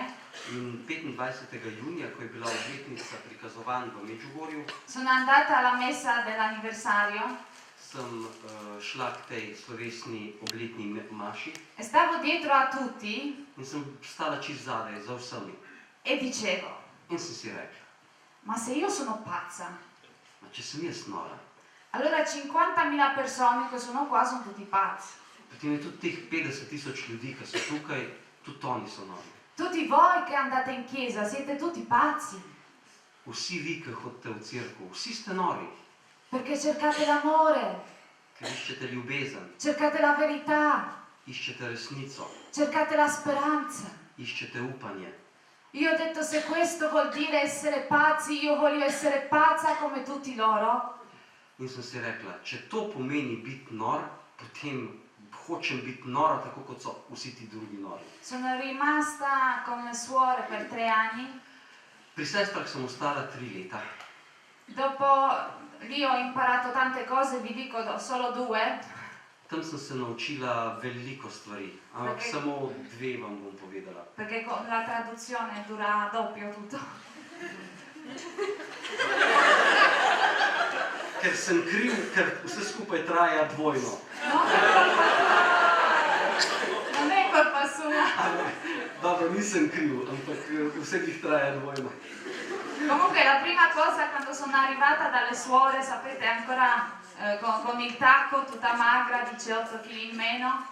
In 25. junija, ko je bila obletnica prikazovanj v Medjugorju, Sono andata alla messa dell'anniversario sem šla k tej slovesni obletni maši e stavo dietro a tutti in sem stala čisto zadaj za vsemi. e dicevo, In sem si rekla, ma se io sono pazza, ma če sem jaz nora, allora 50.000 persone che sono qua sono tutti pazzi. potem je tudi teh 50.000 ljudi, ki so tukaj, tudi oni so nori. Tutti voi che andate in chiesa siete tutti pazzi, Vsi vi, ki hodite v cerkev, vsi ste nori, perché cercate l'amore, ker iščete ljubezen, cercate la verità, iščete resnico, cercate la speranza. iščete upanje. Io ho detto se questo vuol dire essere pazzi, io voglio essere pazza come tutti loro. In sem si rekla, če to pomeni biti nor, potem hočem biti nora, tako kot so vsi ti drugi nori. Sono rimasta con le suore per 3 anni. Pri sestrah sem ostala 3 leta. Dopo lì ho imparato tante cose, vi dico solo 2. Tam sem se naučila veliko stvari, ampak Perché- samo 2 vam bom povedala. Perché con la traduzione dura doppio tutto. Ker sem kriv, ker vse skupaj traja dvojno. Non è colpa sua. Dobro, nisem kriv, ampak vse jih traja dvojno. Comunque la prima cosa quando sono arrivata dalle suore, sapete ancora con il tacco tutta magra, 18 kg in meno,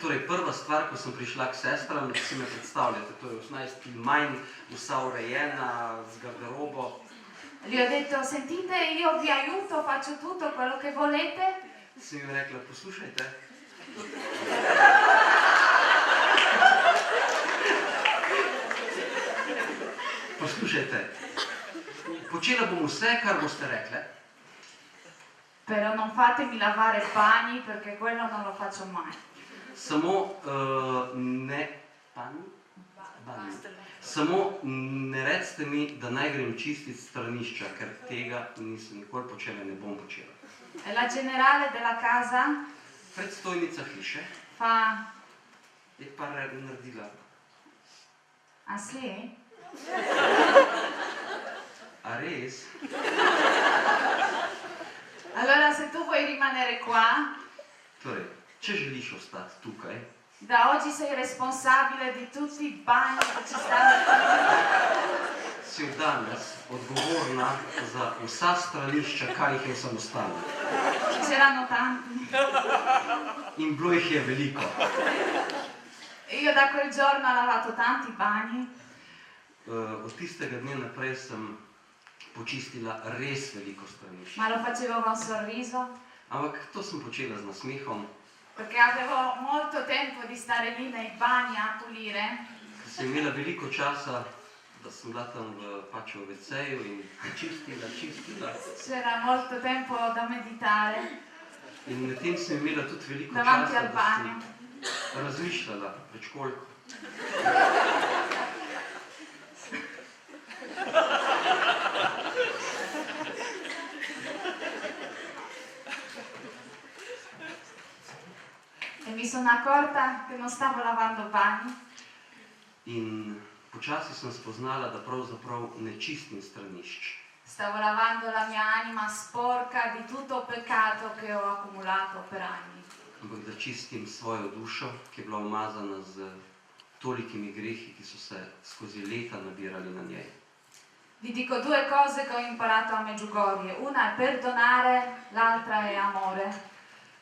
Torej, prva stvar, ko sem prišla k sestram, si me predstavljate, to je 18 kg manj, vsa urejena, z garderobo. gli ho detto sentite io vi aiuto, faccio tutto quello che volete. Sem jim rekla, poslušajte, počela bom vse, kar boste rekle, Però non fatemi lavare i bagni perché quello non lo faccio mai. samo samo ne recite mi, da naj grem čistit stranišča, ker tega nisem nikoli počela in ne bom počela. E la generale della casa Predstojnica hiše fa, je pa naredila, ah sì? a res? Allora se tu vuoi rimanere qua, Torej, če želiš ostati tukaj, da oggi sei responsabile di tutti i bagni che ci stanno. si od danes odgovorna za vsa stranišča, kaj jih je v samostanu. C'erano tanti. In bilo jih je veliko. Io da quel giorno ho lavato tanti bagni. Od tistega dne naprej sem počistila res veliko stranišč. Ma lo facevo con sorriso, Ampak to sem počela z nasmehom, perché avevo molto tempo di stare lì nei bagni a pulire. ker sem imela veliko časa, da sem bila tam pač v WC-ju in čistila. C'era molto tempo da meditare In medtem sem imela tudi veliko davanti časa, al da bagno. sem razmišljala, preč koliko. E mi sono accorta che non stavo lavando bagni, In počasi sem spoznala, da pravzaprav ne čistim stranišč, stavo lavando la mia anima sporca di tutto peccato che ho accumulato per anni. ampak da čistim svojo dušo, ki je bila umazana z tolikimi grehi, ki so se skozi leta nabirali na njej. Vi dico due cose che ho imparato a Medjugorje. Una è perdonare, l'altra è amore.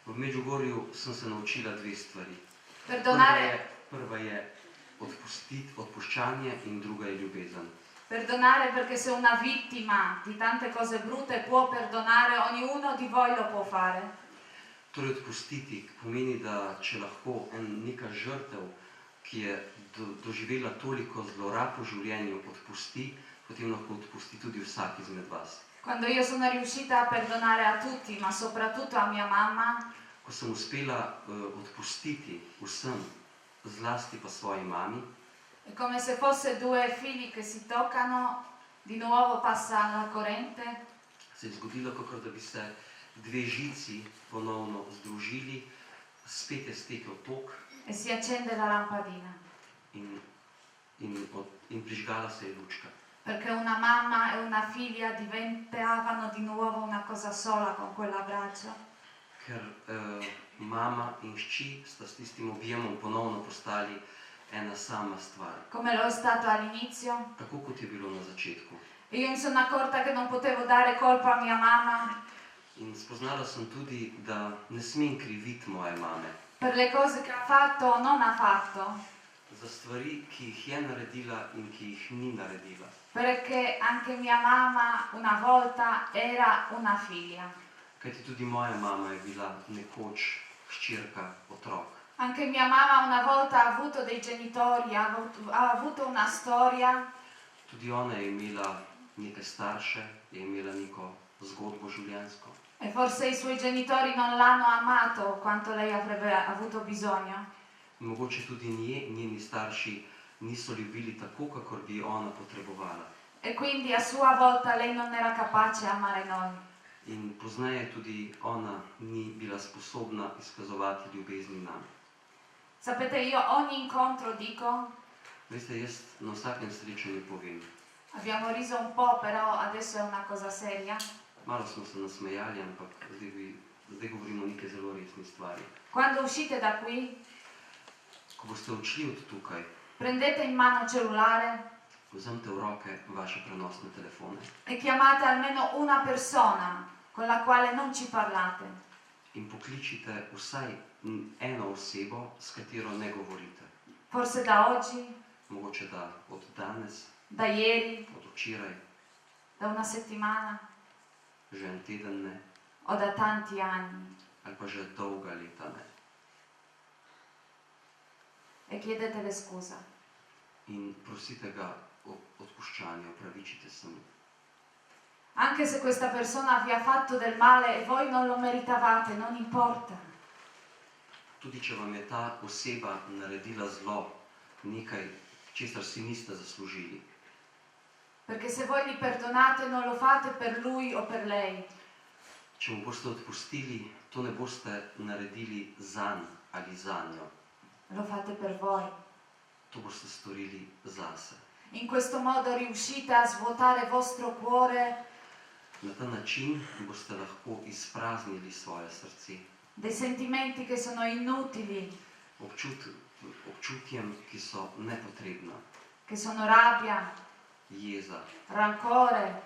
V Medjugorju sem se naučila dve stvari. Perdonare, Prva je odpuščanje in druga je ljubezen. perdonare perché se una vittima di tante cose brutte può perdonare, ognuno di voi lo può fare. Torej odpustiti pomeni, da če lahko neka žrtev, ki je doživela toliko zlorab v življenju, odpusti, potem lahko odpusti tudi vsak izmed vas. Quando io sono riuscita a perdonare a tutti, ma soprattutto a mia mamma, Ko sem uspela odpustiti vsem, zlasti pa svoji mami, è come se fosse due fili che si toccano, di nuovo passa la corrente se je zgodilo, kakor da bi se dve žici ponovno združili, spet je stekel tok e si accende la lampadina. in prižgala se je lučka. Perché una mamma e una figlia diventavano di nuovo una cosa sola con quell'abbraccio. Ker mama in hči sta s tistim objemom ponovno postali ena sama stvar. Come lo è stato all'inizio. Tako kot je bilo na začetku. E io mi sono accorta che non potevo dare colpa a mia mamma In spoznala sem tudi, da ne smem kriviti moje mame per le cose che ha fatto o non ha fatto, za stvari, ki jih je naredila in ki jih ni naredila. perché anche mia mamma una volta era una figlia. Kajti tudi moja mama je bila nekoč hčerka, otrok. Anche mia mamma una volta ha avuto dei genitori, ha avuto una storia, Tudi ona je imela neke starše, je imela neko zgodbo življenjsko. e forse i suoi genitori non l'hanno amato quanto lei avrebbe avuto bisogno. Mogoče tudi njeni starši niso ljubili tako, kakor bi ona potrebovala. E quindi a sua volta lei non era capace a amare noi. In pozneje tudi ona ni bila sposobna izkazovati ljubezni nam. Sapete, io ogni incontro dico, Veste, jaz na vsakem srečanju povem, abbiamo riso un po', però adesso è una cosa seria. malo smo se nasmejali, ampak zdaj govorimo o neke zelo resni stvari. Quando uscite da qui, Ko boste odšli od tukaj, prendete in mano il cellulare vzemite v roke vaše prenosne telefone e chiamate almeno una persona con la quale non ci parlate. in pokličite vsaj eno osebo, s katero ne govorite. Forse da oggi, Mogoče da od danes, da ieri, od včeraj, da una settimana že en teden ne, o da tanti anni. ali pa že dolga leta ne. E chiedetele scusa. In prosite ga o odpuščanju, opravičite se mu. Anche se questa persona vi ha fatto del male e voi non lo meritavate, non importa. Tudi če vam je ta oseba naredila zlo, nekaj, česar si niste zaslužili. Perché se voi li perdonate non lo fate per lui o per lei. Če mu boste odpustili, to ne boste naredili zanj ali zanjo. Lo fate per voi. To boste storili zase. In questo modo riuscite a svuotare il vostro cuore Na ta način boste lahko izpraznili svoje srce dei sentimenti che sono inutili, občutjem, ki so nepotrebna, che sono rabbia, jeza, rancore,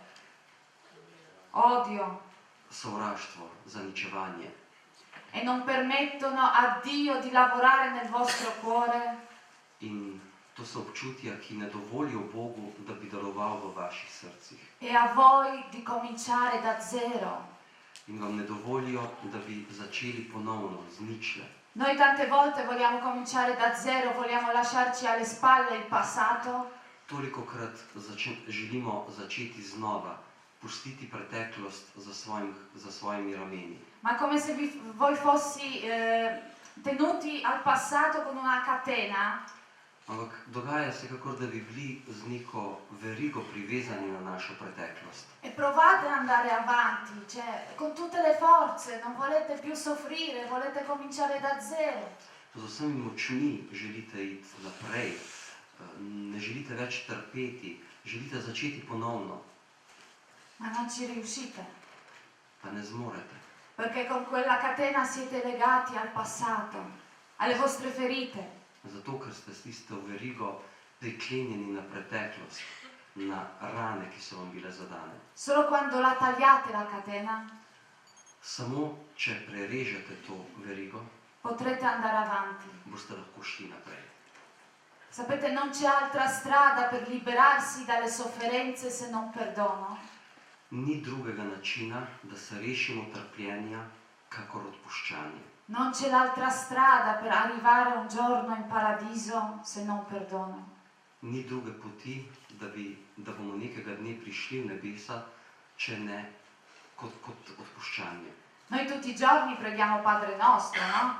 odio, sovraštvo, zaničevanje. e non permettono a Dio di lavorare nel vostro cuore, In to so občutja, ki ne dovolijo Bogu, da bi deloval v vaših srcih. e a voi di cominciare da zero. In vam ne dovolijo, da bi začeli ponovno, z ničle. Noi tante volte vogliamo cominciare da zero, vogliamo lasciarci alle spalle il passato, Tolikokrat želimo začeti znova, pustiti preteklost za svojimi rameni. ma come se voi fossi tenuti al passato con una catena, Ampak dogaja se, kakor da bi bili z neko verigo privezani na našo preteklost. e provate ad andare avanti, cioè con tutte le forze, non volete più soffrire, volete cominciare da zero. Z vsemi močmi želite iti naprej, ne želite več trpeti, želite začeti ponovno, Ma non ci riuscite, pa ne zmorete. perché con quella catena siete legati al passato, alle vostre ferite. Zato, ker ste s tisto verigo priklenjeni na preteklost, na rane, ki so vam bile zadane. Solo quando la tagliate la catena Samo, če prerežete to verigo, potrete andare avanti. boste lahko šli naprej. Sapete, non c'è altra strada per liberarsi dalle sofferenze se non perdono. Ni drugega načina, da se rešimo trpljenja, kakor odpuščanje. Non c'è l'altra strada per arrivare un giorno in paradiso se non perdono. Ni druge poti, da bomo nekega dne prišli v nebesa, če ne kot odpuščanje. Noi tutti i giorni preghiamo Padre nostro, no?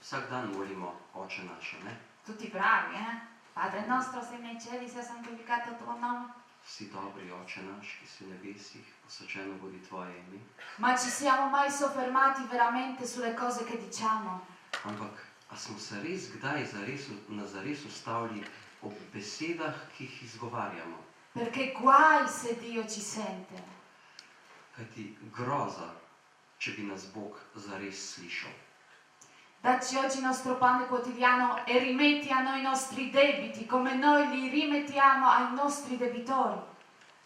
Vsak dan molimo Oče naše, ne? Tutti bravi, eh? Padre nostro, sei nei cieli, sia santificato il tuo nome. Vsi dobri Oče naš, ki si v nebesih, posvečeno bodi tvoje ime. Ma ci siamo mai soffermati veramente sulle cose che diciamo? Ampak, a smo se res kdaj zares ustavili ob besedah, ki jih izgovarjamo? Perché guai se Dio ci sente. Kajti groza, če bi nas Bog zares slišal. Dacci oggi il nostro pane quotidiano e rimetti a noi i nostri debiti come noi li rimettiamo ai nostri debitori.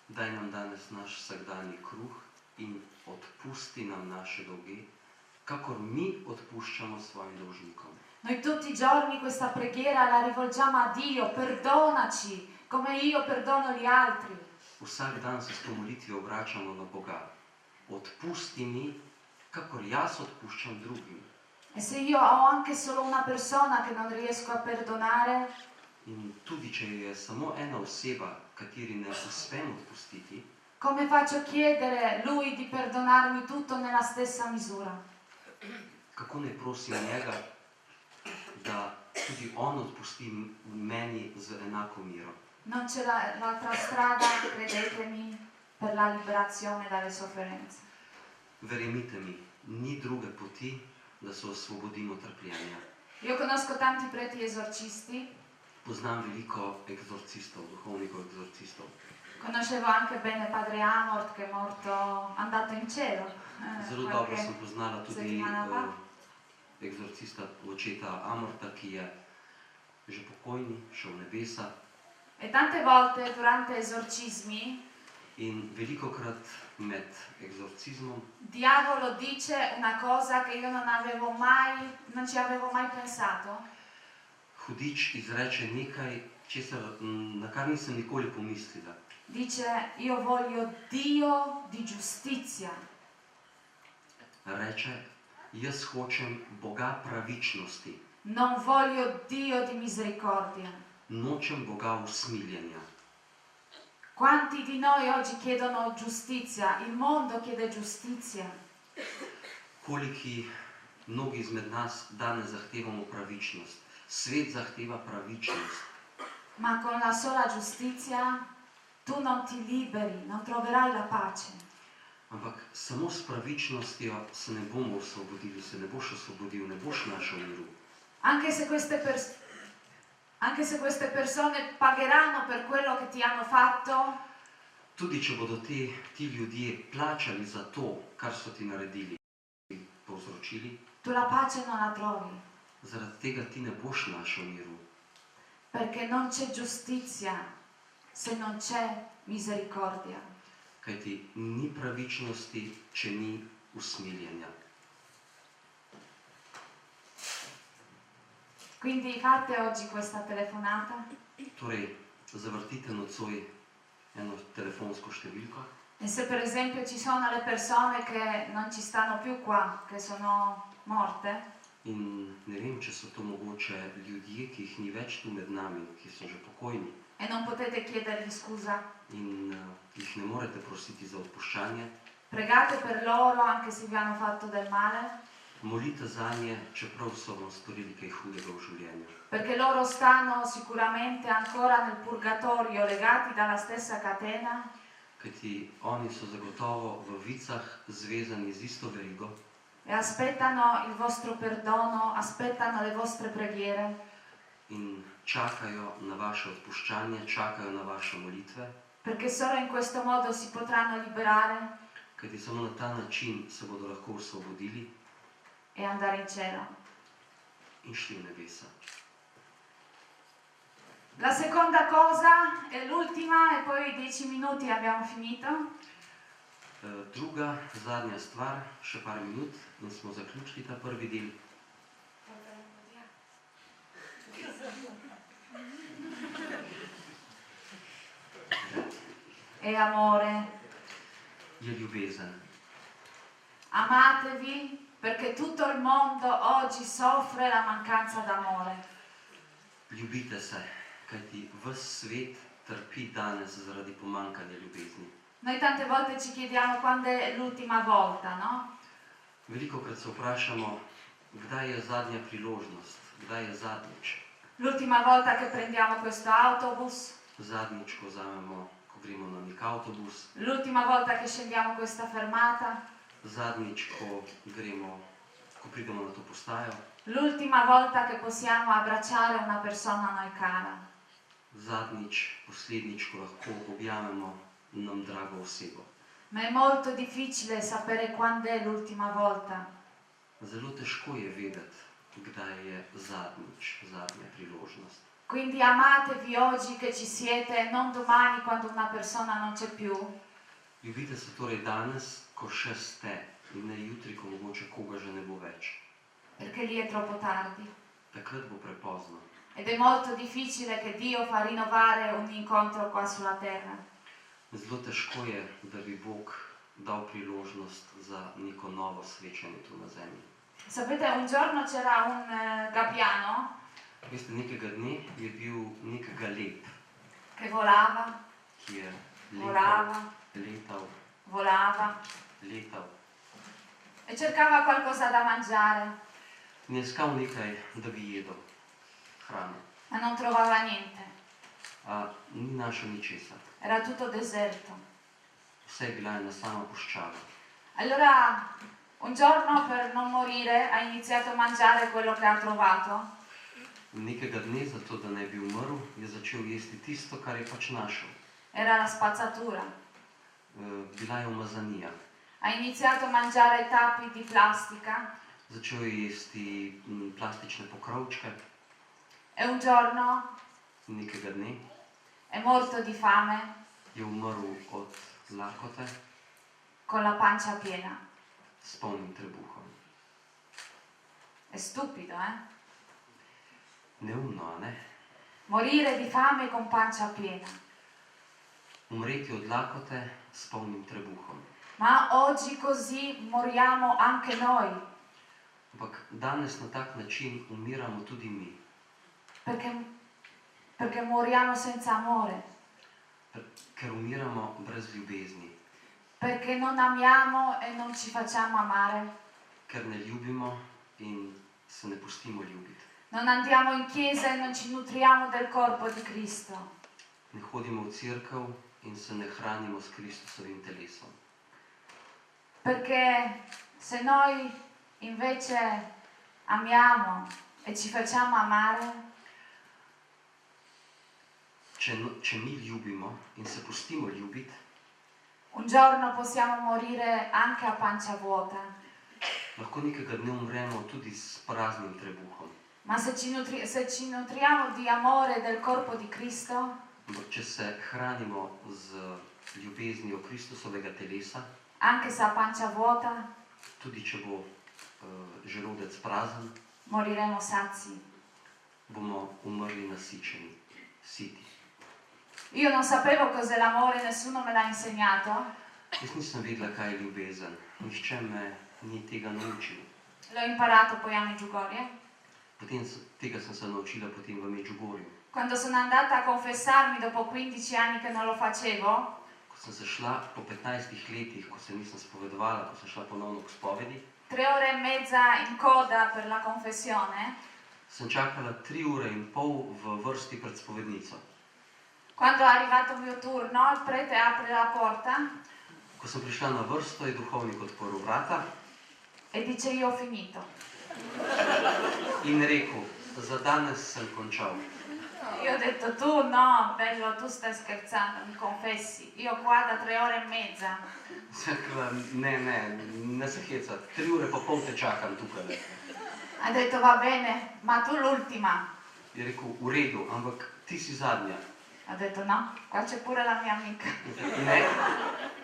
Daj nam danes naš vsakdanji kruh in odpusti nam naše dolge, kakor mi odpuščamo svojim dolžnikom. Noi tutti i giorni questa preghiera la rivolgiamo a Dio, perdonaci come io perdono gli altri. Vsak dan se s to molitvijo obračamo na Boga. Odpusti mi, kakor jaz odpuščam drugim. E se io ho anche solo una persona che non riesco a perdonare, In tudi, če je samo ena oseba, kateri ne uspem odpustiti, come faccio a chiedere Lui di perdonarmi tutto nella stessa misura? kako ne prosim njega, da tudi on odpusti meni z enako miro. Non c'è l'altra strada, credetemi, per la liberazione dalle sofferenze. Verjemite mi, ni druge poti, da se osvobodimo trpljenja. Io conosco tanti preti esorcisti, Poznam veliko egzorcistov, duhovnikov egzorcistov. conoscevo anche bene Padre Amort che è andato in cielo. Zelo dobro sem qualche poznala tudi settimana fa. egzorcista očeta Amorta, ki je že pokojni, šel v nebesa. E tante volte durante esorcismi In velikokrat med egzorcizmom diavolo dice una cosa che io non ci avevo mai pensato. hudič izreče nekaj, na kar nisem nikoli pomislila. Dice, io voglio Dio di giustizia. Reče, jaz hočem Boga pravičnosti, Non voglio Dio di misericordia. nočem Boga usmiljenja. Quanti di noi oggi chiedono giustizia? Il mondo chiede giustizia. Koliki mnogi izmed nas danes zahtevamo pravičnost. Svet zahteva pravičnost. Ma con la sola giustizia tu non ti liberi, non troverai la pace. Ampak samo s pravičnostjo se ne bomo osvobodili, se ne boš osvobodil, ne boš našel miru. Anche se queste persone pagheranno per quello che ti hanno fatto, Tudi če bodo ti ljudje plačali za to, kar so ti naredili, povzročili, tu la pace non la trovi, zaradi tega ti ne boš našel miru. perché non c'è giustizia se non c'è misericordia. Kajti ni pravičnosti, če ni usmiljenja. Quindi fate oggi questa telefonata Torej, zavrtite nocoj eno telefonsko številko e se per esempio ci sono le persone che non ci stanno più qua, che sono morte, in ne vem, če so to mogoče ljudje, ki jih ni več tu med nami, ki so že pokojni e non potete chiedergli scusa, in jih ne morete prositi za odpuščanje, pregate per loro anche se vi hanno fatto del male, molite zanje, čeprav so vam storili kaj hudega v življenju. perché loro stanno sicuramente ancora nel purgatorio legati dalla stessa catena Kajti oni so zagotovo v vicah zvezani z isto verigo e aspettano il vostro perdono, aspettano le vostre preghiere, in čakajo na vaše odpuščanje, čakajo na vaše molitve, perché solo in questo modo si potranno liberare kajti samo na ta način se bodo lahko osvobodili e andare in cielo. in šli v nebesa. La seconda cosa è l'ultima e poi 10 minuti abbiamo finito. Druga, zadnja stvar, še par minut in smo zaključili ta prvi del. È amore. Je ljubezen. Amatevi perché tutto il mondo oggi soffre la mancanza d'amore. Ljubite se, kajti ves svet trpi danes zaradi pomankanja ljubezni. Noi tante volte ci chiediamo quando è l'ultima volta, no? Velikokrat se vprašamo, kdaj je zadnja priložnost, kdaj je zadnjič. L'ultima volta che prendiamo questo autobus, Zadnjič, ko vzamemo, ko gremo na nek avtobus, l'ultima volta che scendiamo questa fermata, zadnjič, ko pridemo na to postajo, l'ultima volta che possiamo abbracciare una persona a noi cara. zadnjič, poslednjič, ko lahko objamemo nam drago osebo. Ma è molto difficile sapere quando è l'ultima volta. Zelo težko je vedeti, kdaj je zadnjič, zadnja priložnost. Quindi amatevi oggi che ci siete, non domani quando una persona non c'è più. Ljubite se torej danes, ko še ste, in ne jutri, ko mogoče koga že ne bo več. Perché lì è troppo tardi. Takrat bo prepozno. Ed è molto difficile che Dio fa rinnovare un incontro qua sulla terra. Zelo težko je, da bi Bog dal priložnost za neko novo srečanje tu na zemlji. Sapete, un giorno c'era un gabbiano Veste, nekega dne je bil nek galeb, che volava, ki je volava, letal e cercava qualcosa da mangiare, in je iskal nekaj, da bi jedel, hrano. ma non trovava niente. A ni našel ničesar. Era tutto deserto. Vse je bila ena sama puščava. Allora, un giorno per non morire ha iniziato a mangiare quello che ha trovato. Nekega dne, zato da ne bi umrl, je začel jesti tisto, kar je pač našel. Era la spazzatura. Bila je umazanija. Ha iniziato a mangiare tappi di plastica Začel je jesti plastične pokrovčke. e un giorno Nekega dne è morto di fame je umrl od lakote con la pancia piena. s polnim trebuhom. È stupido, eh? Neumno, a ne? Morire di fame con pancia piena. Umreti od lakote s polnim trebuhom. Ma oggi così moriamo anche noi, Ampak danes na tak način umiramo tudi mi. perché moriamo senza amore, Ker umiramo brez ljubezni. perché non amiamo e non ci facciamo amare. Ker ne ljubimo in se ne pustimo ljubiti. Non andiamo in chiesa e non ci nutriamo del corpo di Cristo. Ne hodimo v cerkev in se ne hranimo s Kristusovim telesom. Perché se noi invece amiamo e ci facciamo amare, Če mi ljubimo in se pustimo ljubiti, Un giorno possiamo morire anche a pancia vuota, Lahko nekega dne umremo tudi s praznim trebuhom. ma se ci nutriamo di amore del corpo di Cristo, Ampak če se hranimo z ljubeznijo Kristusovega telesa, anche se a pancia vuota, tudi če bo želodec prazen, moriremo sazi. bomo umrli nasičeni, siti. Io non sapevo cos'è l'amore, nessuno me l'ha insegnato, Jaz nisem vedela, kaj je ljubezen. Nihče me ni tega naučil. l'ho imparato poi a Medjugorje. Tega sem se naučila potem v Medjugorju. Quando sono andata a confessarmi dopo 15 anni che non lo facevo, Ko sem se šla po 15 letih, ko se nisem spovedovala, ko sem šla ponovno k spovedi, 3 ore e mezza in coda per la confessione, sem čakala 3 ure in pol v vrsti pred spovednico. quando è arrivato il mio turno, il prete apre la porta Ko sem prišla na vrsto, je duhovnik odprl vrata e dice io ho finito. in rekel, za danes sem končal. Io ho detto tu no, bello, tu stai scherzando, mi confessi, io qua da 3 ore e mezza. Sem rekla, ne se hecati, 3 ure pa pol te čakam tukaj. Ha detto va bene, ma tu l'ultima. Je rekel, v redu, ampak ti si zadnja. Ho detto no, qua c'è pure la mia amica. Ne,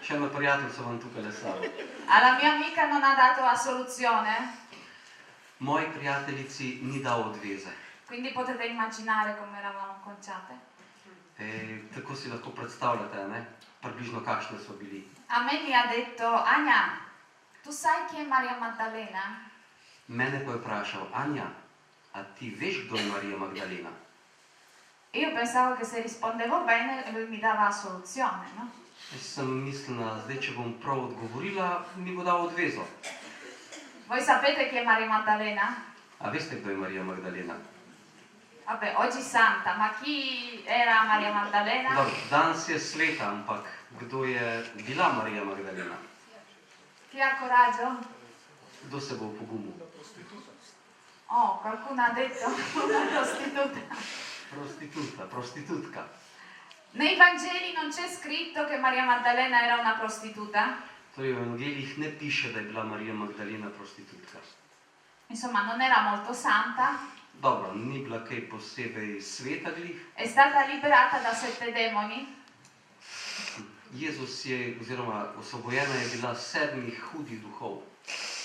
še ena prijateljica vam tukaj le sabo. Alla mia amica non ha dato la soluzione, Moji prijateljici ni dal odveze. quindi potete immaginare come eravamo conciate. Tako si lahko predstavljate, ne? Približno kakšne so bili. A me mi ha detto, Anja, tu sai chi è Maria Maddalena? Mene pa je vprašal, Anja, a ti veš, kdo je Marija Magdalena? Io pensavo che se rispondevo bene lui mi dava la soluzione, no? Jaz sem mislila, zdaj, če bom prav odgovorila, mi bo dal odvezo. Voi sapete chi è Maria Maddalena? A veste, kdo je Marija Magdalena? Vabbè, oggi santa, ma chi era Maria Maddalena? Dobro, danes je sveta, ampak kdo je bila Marija Magdalena? Chi ha coraggio? Kdo se bo pogumil? Oh, qualcuno ha detto una prostituta. Prostitutka. Nei Vangeli non c'è scritto che Maria Maddalena era una prostituta? Torej, v evangeljih ne piše, da je bila Marija Magdalena prostitutka. Insomma, non era molto santa, Dobro, ni bila kaj posebej sveta glih. è stata liberata da 7 demoni, Jezus je, oziroma osvobojena je bila 7 hudih duhov.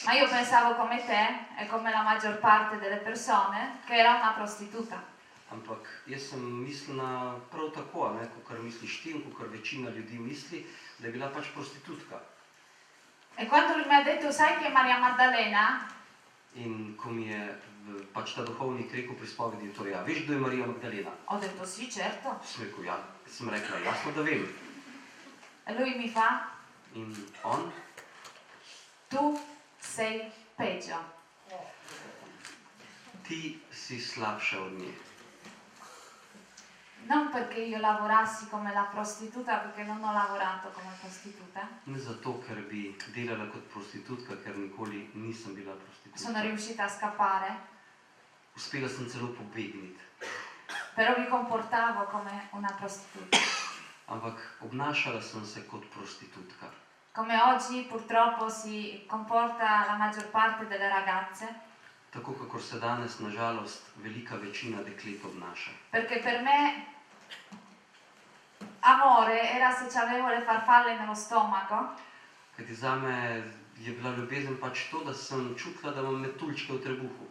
ma io pensavo come te e come la maggior parte delle persone che era una prostituta. Ampak jaz sem mislila prav tako, ne, kakor misliš ti in kakor večina ljudi misli, da je bila pač prostitutka. E quando lui mi ha detto, sai chi è Maria Maddalena? In ko mi je pač ta duhovnik rekel pri spovedi, torej, a veš, kdo je Marija Magdalena? Ho detto sì, certo. Sem rekla, jasno, da vem. E lui mi fa, In on, tu sei peggio. ti si slabša od nje. Non perché io lavorassi come la prostituta, perché non ho lavorato come prostituta. Ne zato, ker bi delala kot prostitutka, ker nikoli nisem bila Sono prostitutka. riuscita a scappare, Uspela sem celo pobegniti, però mi comportavo come una prostituta. ampak obnašala sem se kot prostitutka. Come oggi purtroppo si comporta la maggior parte delle ragazze, Tako, kakor se danes, nažalost, velika večina deklet obnaša. perché per me amore era se avevo le farfalle nello stomaco Kajti zame je bila ljubezen pač to, da sem čutila, da imam metuljčke v trebuhu.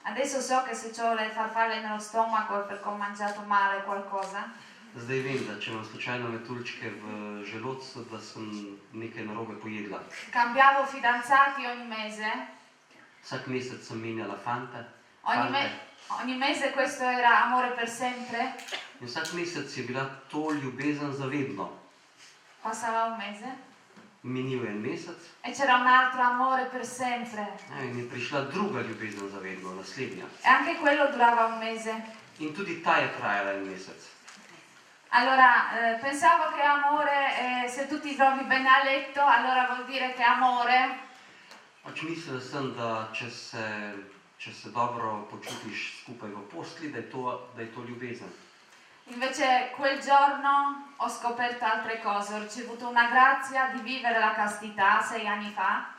Adesso so che se ho le farfalle nello stomaco è perché ho mangiato male qualcosa. Zdaj vem, da če imam slučajno metuljčke v želodcu, da sem nekaj narobe pojedla. Cambiavo fidanzati ogni mese. Vsak mesec sem menjala fante. Ogni mese questo era amore per sempre. In vsak mesec je bila to ljubezen za vedno. Passava un mese Minil je en mesec e c'era un altro amore per sempre. in je prišla druga ljubezen za vedno, naslednja. E anche quello durava un mese. In tudi ta je trajala en mesec. Allora, pensavo che amore, se tu ti trovi bene a letto, allora vuol dire che amore. Pač mislila sem, da če se dobro počutiš skupaj v postelji, da je to ljubezen. Invece quel giorno ho scoperto altre cose, ho ricevuto una grazia di vivere la castità 6 anni fa.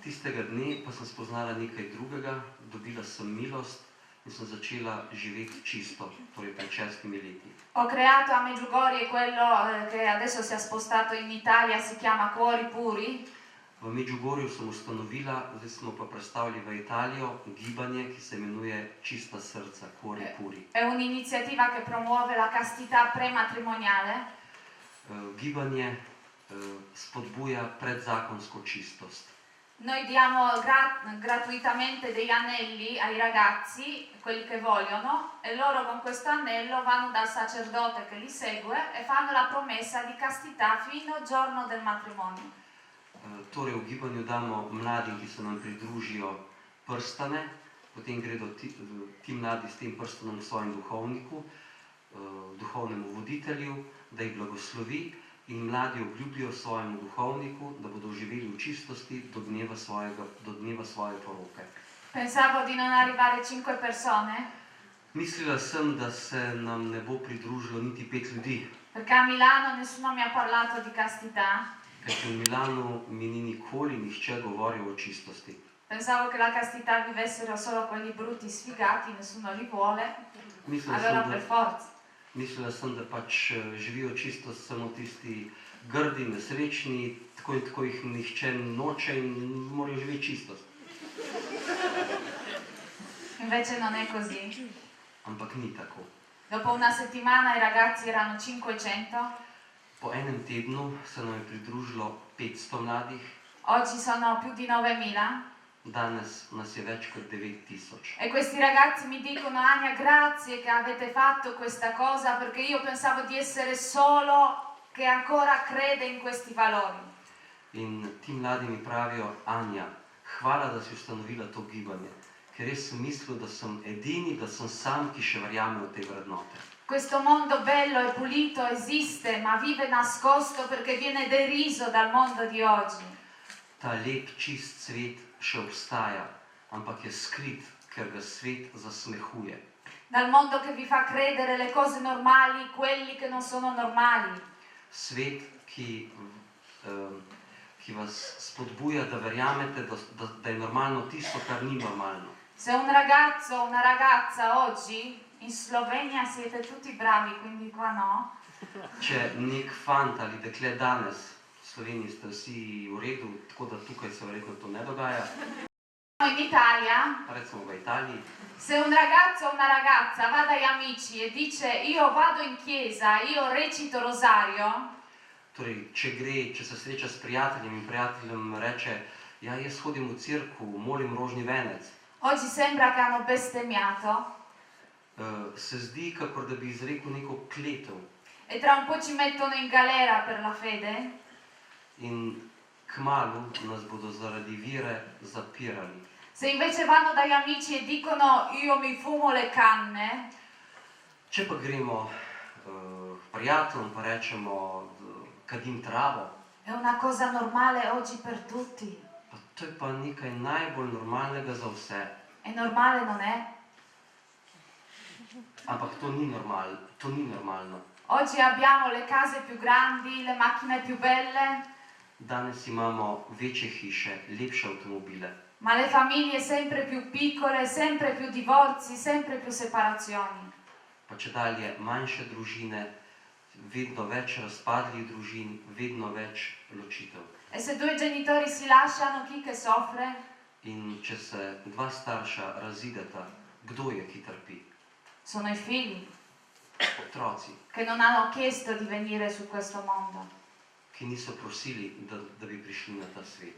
Tistega dne pa sem spoznala nekaj drugega, dobila sem milost in sem začela živeti čisto, torej pred 6 leti. Ho creato a Medjugorje quello che adesso si è spostato in Italia, si chiama Cuori Puri. V Medjugorju sem ustanovila, zdaj smo pa predstavili v Italijo, gibanje, ki se imenuje Čista srca, Cuori Puri. È un'iniziativa che promuove la castità prematrimoniale. Gibanje spodbuja predzakonsko čistost. Noi diamo gratuitamente degli anelli ai ragazzi, quelli che vogliono, e loro con questo anello vanno dal sacerdote che li segue e fanno la promessa di castità fino al giorno del matrimonio. Torej v gibanju damo mladim, ki se nam pridružijo, prstane, potem gredo ti mladi s tem prstanom k svojemu duhovniku, duhovnemu voditelju, da jih blagoslovi, in mladi obljubijo svojemu duhovniku, da bodo živeli v čistosti do dneva svoje poroke. Pensavo di non arrivare 5 persone, Mislila sem, da se nam ne bo pridružilo niti 5 ljudi, perché a Milano nessuno mi ha parlato di castità. kajti v Milanu mi ni nikoli nihče govoril o čistosti. Pensavo che la castità vivessero solo quelli brutti sfigati, nessuno li vuole, allora per forza. Mislila sem, da pač živijo čistost samo tisti grdi, nesrečni, tako in tako jih nihče noče in morajo živeti čistost. Invece non è così. Ampak ni tako. Dopo una settimana i ragazzi erano 500, Po enem tednu se nam je pridružilo 500 mladih, oggi sono più di 9000. danes nas je več kot 9000. E questi ragazzi mi dicono: Ania, grazie che avete fatto questa cosa, perché io pensavo di essere solo che ancora crede in questi valori. In ti mladi mi pravijo: Anja, hvala, da si ustanovila to gibanje, ker res sem mislil, da sem edini, da sem sam, ki še verjame v te vrednote. Questo mondo bello e pulito esiste, ma vive nascosto perché viene deriso dal mondo di oggi. Ta lep, čist svet še obstaja, ampak je skrit, ker ga svet zasmehuje. Dal mondo che vi fa credere le cose normali, quelli che non sono normali. Svet, ki vas spodbuja, da verjamete, da je normalno tisto, kar ni normalno. Se un ragazzo o una ragazza oggi, in Slovenia siete tutti bravi, quindi qua no, Če nek fant ali dekle danes, v Sloveniji ste vsi v redu, tako da tukaj se verjetno to ne dogaja, in Italia, recimo v Italiji, se un ragazzo o una ragazza va dagli amici e dice io vado in chiesa, io recito rosario, torej, če se sreča s prijateljem in prijateljem reče, ja, jaz hodim v cerkev, molim rožni venec, oggi sembra che hanno bestemmiato se zdi, kakor da bi izrekel neko kletev e tra un po' ci mettono in galera per la fede. in kmalu nas bodo zaradi vere zapirali. Se invece vanno dagli amici e dicono io mi fumo le canne, Če pa gremo prijateljem pa rečemo, kadim travo, è una cosa normale oggi per tutti. pa to je pa nekaj najbolj normalnega za vse. È normale, non è? Ampak to ni normalno. Oggi abbiamo le case più grandi, le macchine più belle, Danes imamo večje hiše, lepše avtomobile, ma le famiglie sempre più piccole, sempre più divorzi, sempre più separazioni. pa čedalje manjše družine, vedno več razpadlih družin, vedno več ločitev. E se due genitori si lasciano, chi che soffre? In če se dva starša razideta, kdo je, ki trpi? Sono i figli Otroci, che non hanno chiesto di venire su questo mondo. ki niso prosili, da bi prišli na ta svet.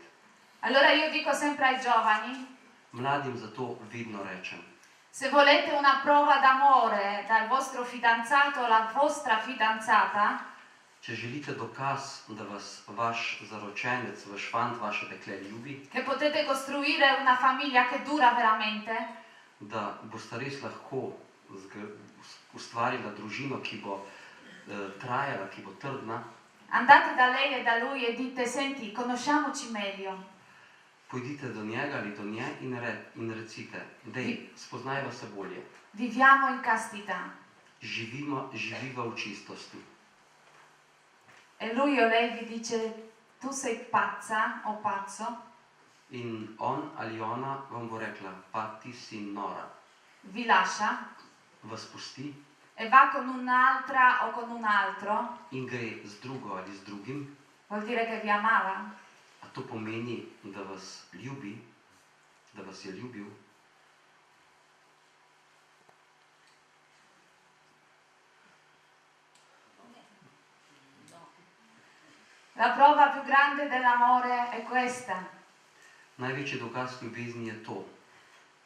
Allora io dico sempre ai giovani, Mladim zato vedno rečem, se volete una prova d'amore dal vostro fidanzato o la vostra fidanzata, če želite dokaz, da vas vaš zaročenec, vaš fant, vaše dekle ljubi, che potete costruire una famiglia che dura veramente, da boste res lahko ustvarila družino, ki bo trajala, ki bo trdna, andate da lei e da lui e dite, senti, conosciamoci meglio. pojdite do njega ali do nje in recite, dej, spoznajva se bolje Viviamo in castità. živiva v čistosti. E lui o lei vi dice, tu sei pazza o pazzo? In on ali ona vam bo rekla, pa ti si nora. Vi lascia Vas pusti e va con un'altra o con un altro? in gre z drugo ali z drugim. Vuol dire che vi amava? A to pomeni, da vas ljubi, da vas je ljubil. La prova più grande dell'amore è questa, Največji dokaz ljubezni je to,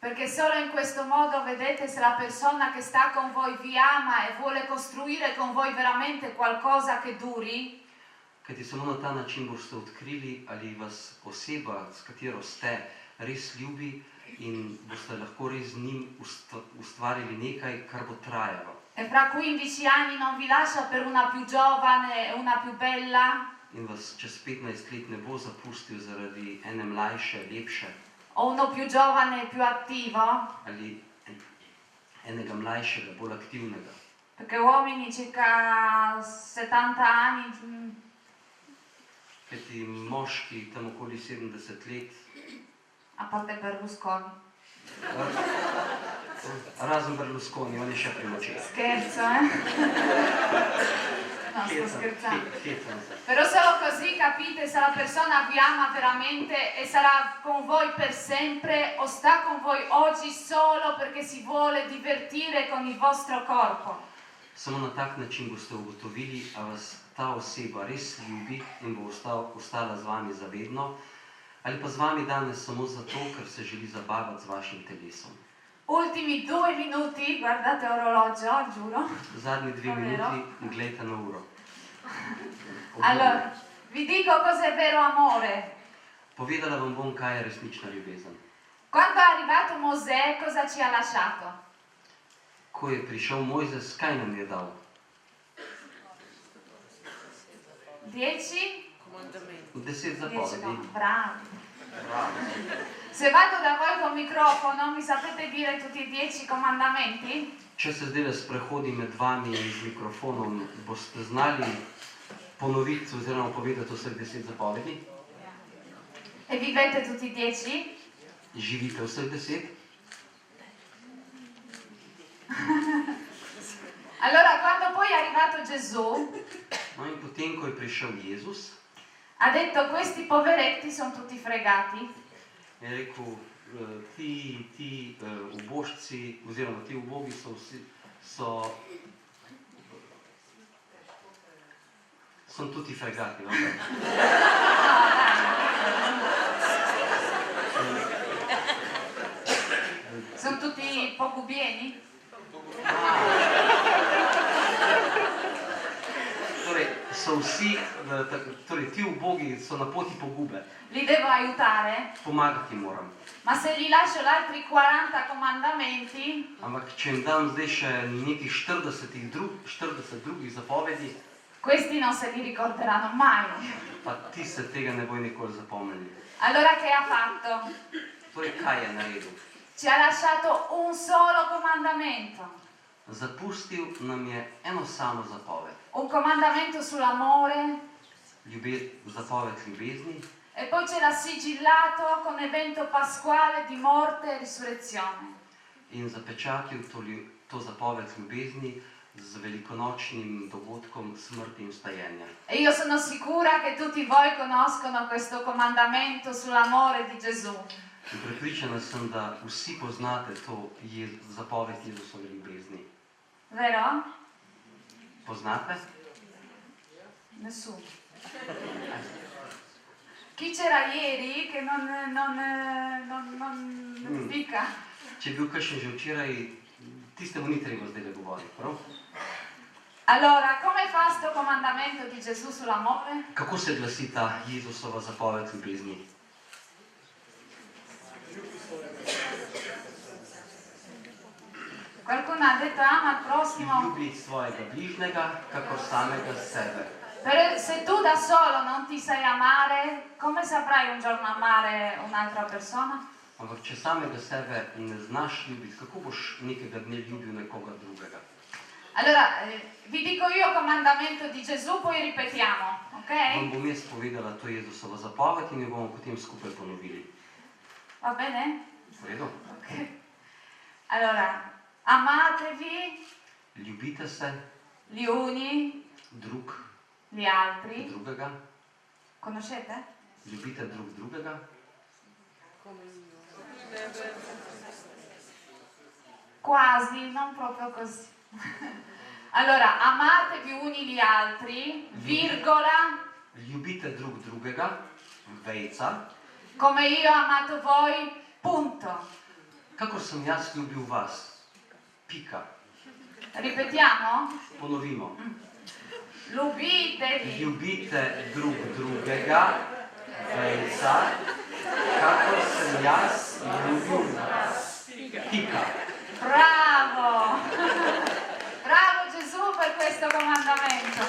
perché solo in questo modo vedete se la persona che sta con voi vi ama e vuole costruire con voi veramente qualcosa che duri, kajti samo na ta način boste odkrili, ali vas oseba, s katero ste, res ljubi in boste lahko res z njim ustvarili nekaj, kar bo trajalo. e fra 15 anni non vi lascia per una più giovane e una più bella, In vas čez 15 let ne bo zapustil zaradi ene mlajše, lepše o uno più giovane e più attivo, ali enega mlajšega, bolj aktivnega. perché uomini circa 70 anni, Kajti moški tam okoli 70 let, a parte Berlusconi, razen Berlusconi, on je še pri močeh. scherzo, No, sto scherzando. Hecam se. Però solo così capite se la persona vi ama veramente e sarà con voi per sempre o sta con voi oggi solo perché si vuole divertire con il vostro corpo. Samo na tak način boste ugotovili, a vas ta oseba res ljubi in bo ostala z vami zavedno, ali pa z vami danes samo zato, ker se želi zabavati z vašim telesom. Ultimi 2 minuti, guardate orologio, giuro. Zadnji 2 Davvero? minuti, gledajte na uro. Allora, vi dico cos'è vero amore. Povedala vam bom, kaj je resnična ljubezen. Quando è arrivato Mosè, cosa ci ha lasciato? Ko je prišel Mojzes, kaj nam je dal? 10? 10 10 zapovedi. no, bravi. Bravo. Se vado da voi col microfono, mi sapete dire tutti e 10 comandamenti? Če se zdaj sprehodim med vami z mikrofonom, boste znali ponoviti oziroma povedati vseh 10 zapovedi? E vivete tutti e 10? Živite vseh 10? Allora, quando poi è arrivato Gesù, No in potem, ko je prišel Jezus, ha detto questi poveretti sono tutti fregati. je rekel, ti ubožci oziroma ti ubogi so tutti fregati, vabbè. Sono tutti pogubieni? Torej, so vsi, torej ti ubogi so na poti pogube. Li devo aiutare? Pomagati moram. Ma se gli lascio gli altri 40 comandamenti, Ampak če jim dam zdaj še nekih 40 drugih zapovedi, questi non se li ricorderanno mai. pa ti se tega ne bojo nikoli zapomnili. Allora che ha fatto? Torej, kaj je naredil? Ci ha lasciato un solo comandamento. Zapustil nam je eno samo zapoved. Un comandamento sull'amore Zapoved ljubezni e poi ce l'ha sigillato con evento pasquale di morte e risurrezione. in zapečatil to zapoved ljubezni z velikonočnim dogodkom smrti in vstajenja. E io sono sicura che tutti voi conoscono questo comandamento sull'amore di Gesù. In prepričana sem, da vsi poznate to zapoved Jezusove ljubezni. Vero? Poznate? Nessuno. Chi c'era ieri che non dica? Če je bil kakšen že včeraj, tistemu ni treba zdaj govoriti, prav? Allora, come fa sto comandamento di Gesù sull'amore? Kako se glasi ta Jezusova zapoved ljubezni? Qualcuno ha detto ama il prossimo. Ljubi svojega bližnjega, kakor samega sebe. Però se tu da solo non ti sai amare, come saprai un giorno amare un'altra persona? Ampak če samega sebe ne znaš ljubiti, kako boš nekega dne ljubil nekoga drugega? Allora, vi dico io il comandamento di Gesù, poi ripetiamo, Vam ok? bom jaz povedala to Jezusovo zapoved in jo bomo potem skupaj ponovili. Va bene? V redu? Ok. Allora, amatevi Ljubite se gli uni drug gli altri. drugega. Conoscete? Ljubite drug drugega. Quasi, non proprio così. Allora, amatevi uni gli altri, virgola, Ljubite drug drugega, vejca, come io ho amato voi, punto. kakor sem jaz ljubil vas. Pika. Ripetiamo? Ponovimo. Ljubitevi. Ljubite drug drugega, vejca, kakor sem jaz ljubil vas. Pika. Bravo! Bravo Gesù per questo comandamento.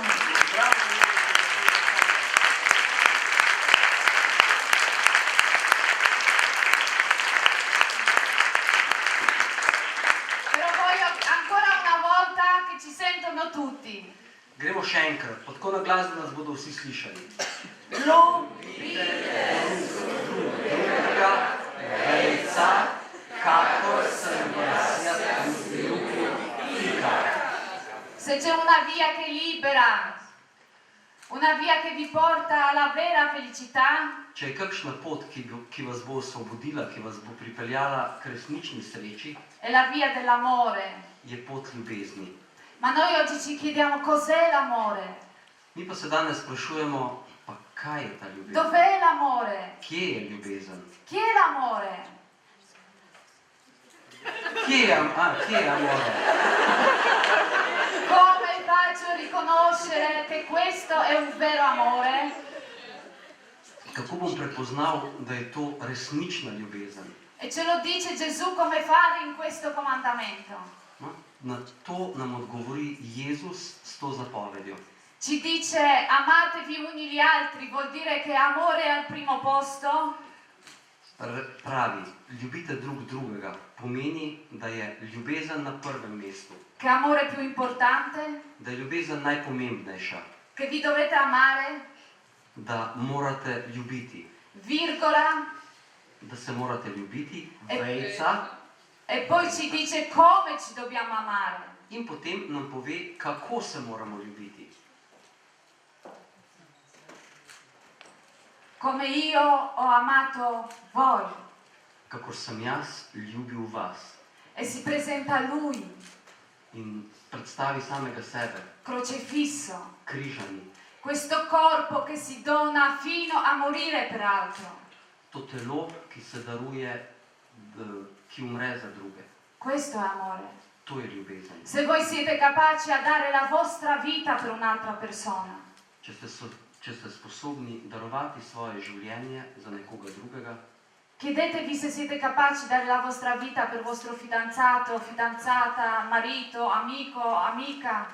Però voglio ancora una volta che ci sentono tutti. Gremo še enkrat, pa tako na glas, da nas bodo vsi slišali. Ljubite. Drugega, vejca, kakor sem jaz ljubil. Pika. Se c'è una via che libera, una via che vi porta alla vera felicità, Če je kakšna pot, ki vas bo osvobodila, ki vas bo pripeljala k resnični sreči, è la via dell'amore. je pot ljubezni. Ma noi oggi ci chiediamo cos'è l'amore? Mi pa se danes sprašujemo, pa kaj je ta ljubezen? Dov'è l'amore? Kje je ljubezen? Chi è l'amore? Kje je amore? Come faccio a riconoscere che questo è un vero amore? Kako bom prepoznal, da je to resnična ljubezen? E ce lo dice Gesù come fare in questo comandamento. No? Na to nam odgovori Jezus s to zapovedjo. Ci dice amatevi uni gli altri, vuol dire che amore è al primo posto. Pravi, ljubite drug drugega, pomeni, da je ljubezen na prvem mestu, Che amore è più importante? da je ljubezen najpomembnejša, Che vi dovete amare? da morate ljubiti, Virgola. da se morate ljubiti, vejca, E poi ci dice come ci dobbiamo amare. in potem nam pove, kako se moramo ljubiti. Come io ho amato voi. Kakor sem jaz ljubil vas. E si presenta lui, In predstavi samega sebe, crocefisso, križani, questo corpo che si dona fino a morire per altro. to telo, ki se daruje, ki umre za druge. Questo è amore. To je ljubezen. Se voi siete capaci a dare la vostra vita per un'altra persona, Če ste sposobni darovati svoje življenje za nekoga drugega, chiedetevi se siete capaci di dare la vostra vita per vostro fidanzato, fidanzata, marito, amico, amica.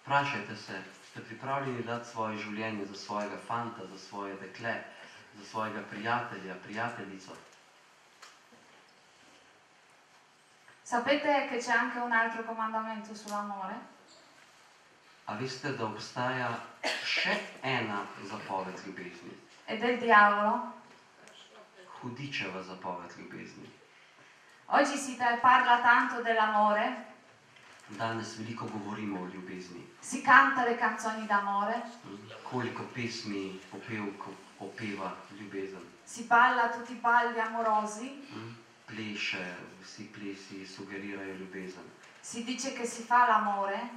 vprašajte se, ste pripravljeni dati svoje življenje za svojega fanta, za svoje dekle, za svojega prijatelja, prijateljico. Sapete che c'è anche un altro comandamento sull'amore? A veste, da obstaja še ena zapoved ljubezni, E del diavolo? hudičeva zapoved ljubezni. Oggi si parla tanto dell'amore, Danes veliko govorimo o ljubezni. si canta le canzoni d'amore, Koliko pesmi, popevk opeva ljubezen. si balla tutti i balli amorosi, Pleše, vsi plesi sugerirajo ljubezen. si dice che si fa l'amore,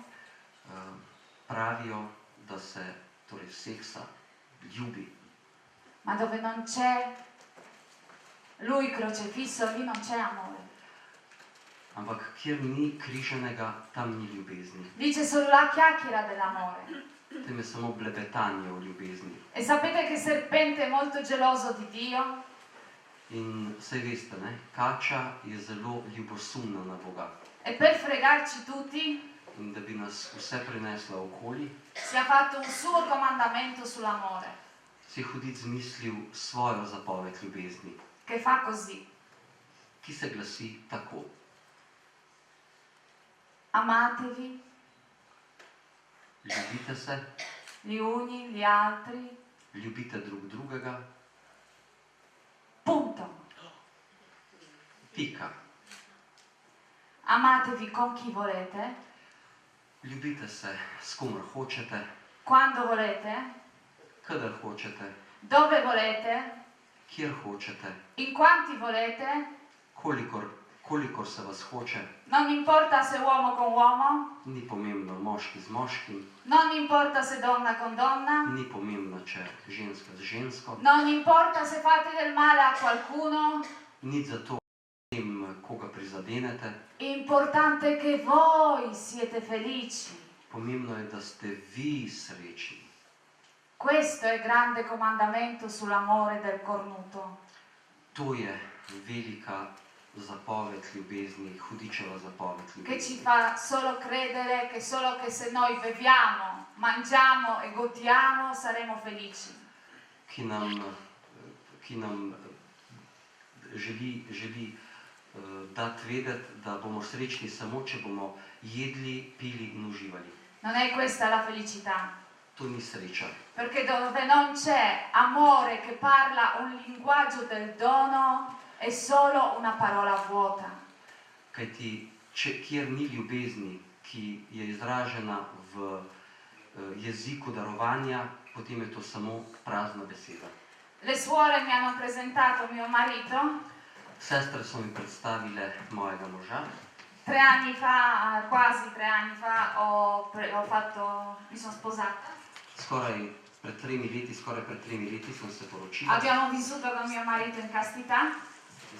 Pravijo, da se torej seksa ljubi. ma dove non c'è lui crocefisso, lì non c'è amore. Ampak kjer ni križanega, tam ni ljubezni. Lì c'è solo la chiacchiera dell'amore. Tem je samo blebetanje o ljubezni. E sapete che il serpente è molto geloso di Dio? In saj veste, ne? Kača je zelo ljubosumna na Boga. E per fregarci tutti In da bi nas vse prinesla okoli, si è fatto un suo comandamento sull'amore, si je hudič zmislil svojo zapoved ljubezni, che fa così: ki se glasi tako. amatevi ljubite se, gli uni, gli altri. ljubite drug drugega. Punto. Pika. Amatevi con chi volete, Ljubite se s komer hočete, quando volete, kadar hočete, dove volete, kjer hočete, in quanti volete. kolikor se vas hoče. Non importa se uomo con uomo, Ni pomembno moški z moškim, non importa se donna con donna, ni pomembno, če ženska z žensko, non importa se fate del male a qualcuno, ni zato, koga prizadenete. importante che voi siete felici. Pomembno je, da ste vi srečni. Questo è il grande comandamento sull'amore del cornuto. To je velika zapoved ljubezni, hudičeva zapoved Che ci ljubezni, fa solo credere che solo che se noi beviamo, mangiamo e godiamo saremo felici. ki nam želi dati vedeti, da bomo srečni samo, če bomo jedli, pili in uživali. Non è questa la felicità, To ni sreča. perché dove non c'è amore che parla un linguaggio del dono è solo una parola vuota. Kajti, kjer ni ljubezni, ki je izražena v jeziku darovanja, potem je to samo prazna beseda. Le suore mi hanno presentato mio marito. Sestre so mi predstavile mojega moža. 3 anni fa, quasi 3 anni fa, mi sono sposata. Skoraj pred 3 leti sem se poročila. Abbiamo vissuto con mio marito in castità.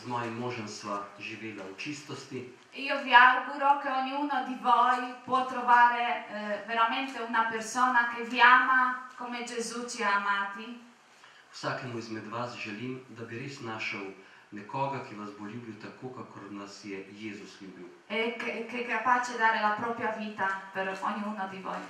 Z mojim možem sva živela v čistosti. Io vi auguro che ognuno di voi può trovare veramente una persona che vi ama come Gesù ci ha amati. Vsakemu izmed vas želim, da bi res našel nekoga, ki vas bo ljubil tako, kakor nas je Jezus ljubil. E che è capace di dare la propria vita per ognuno di voi.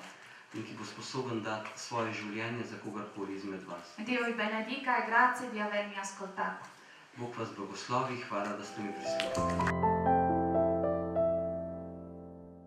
In ki bo sposoben dati svoje življenje za kogarkoli izmed vas. Dio vi benedica e grazie di avermi ascoltato. Bog vas blagoslovi, hvala, da ste mi prisluhnili.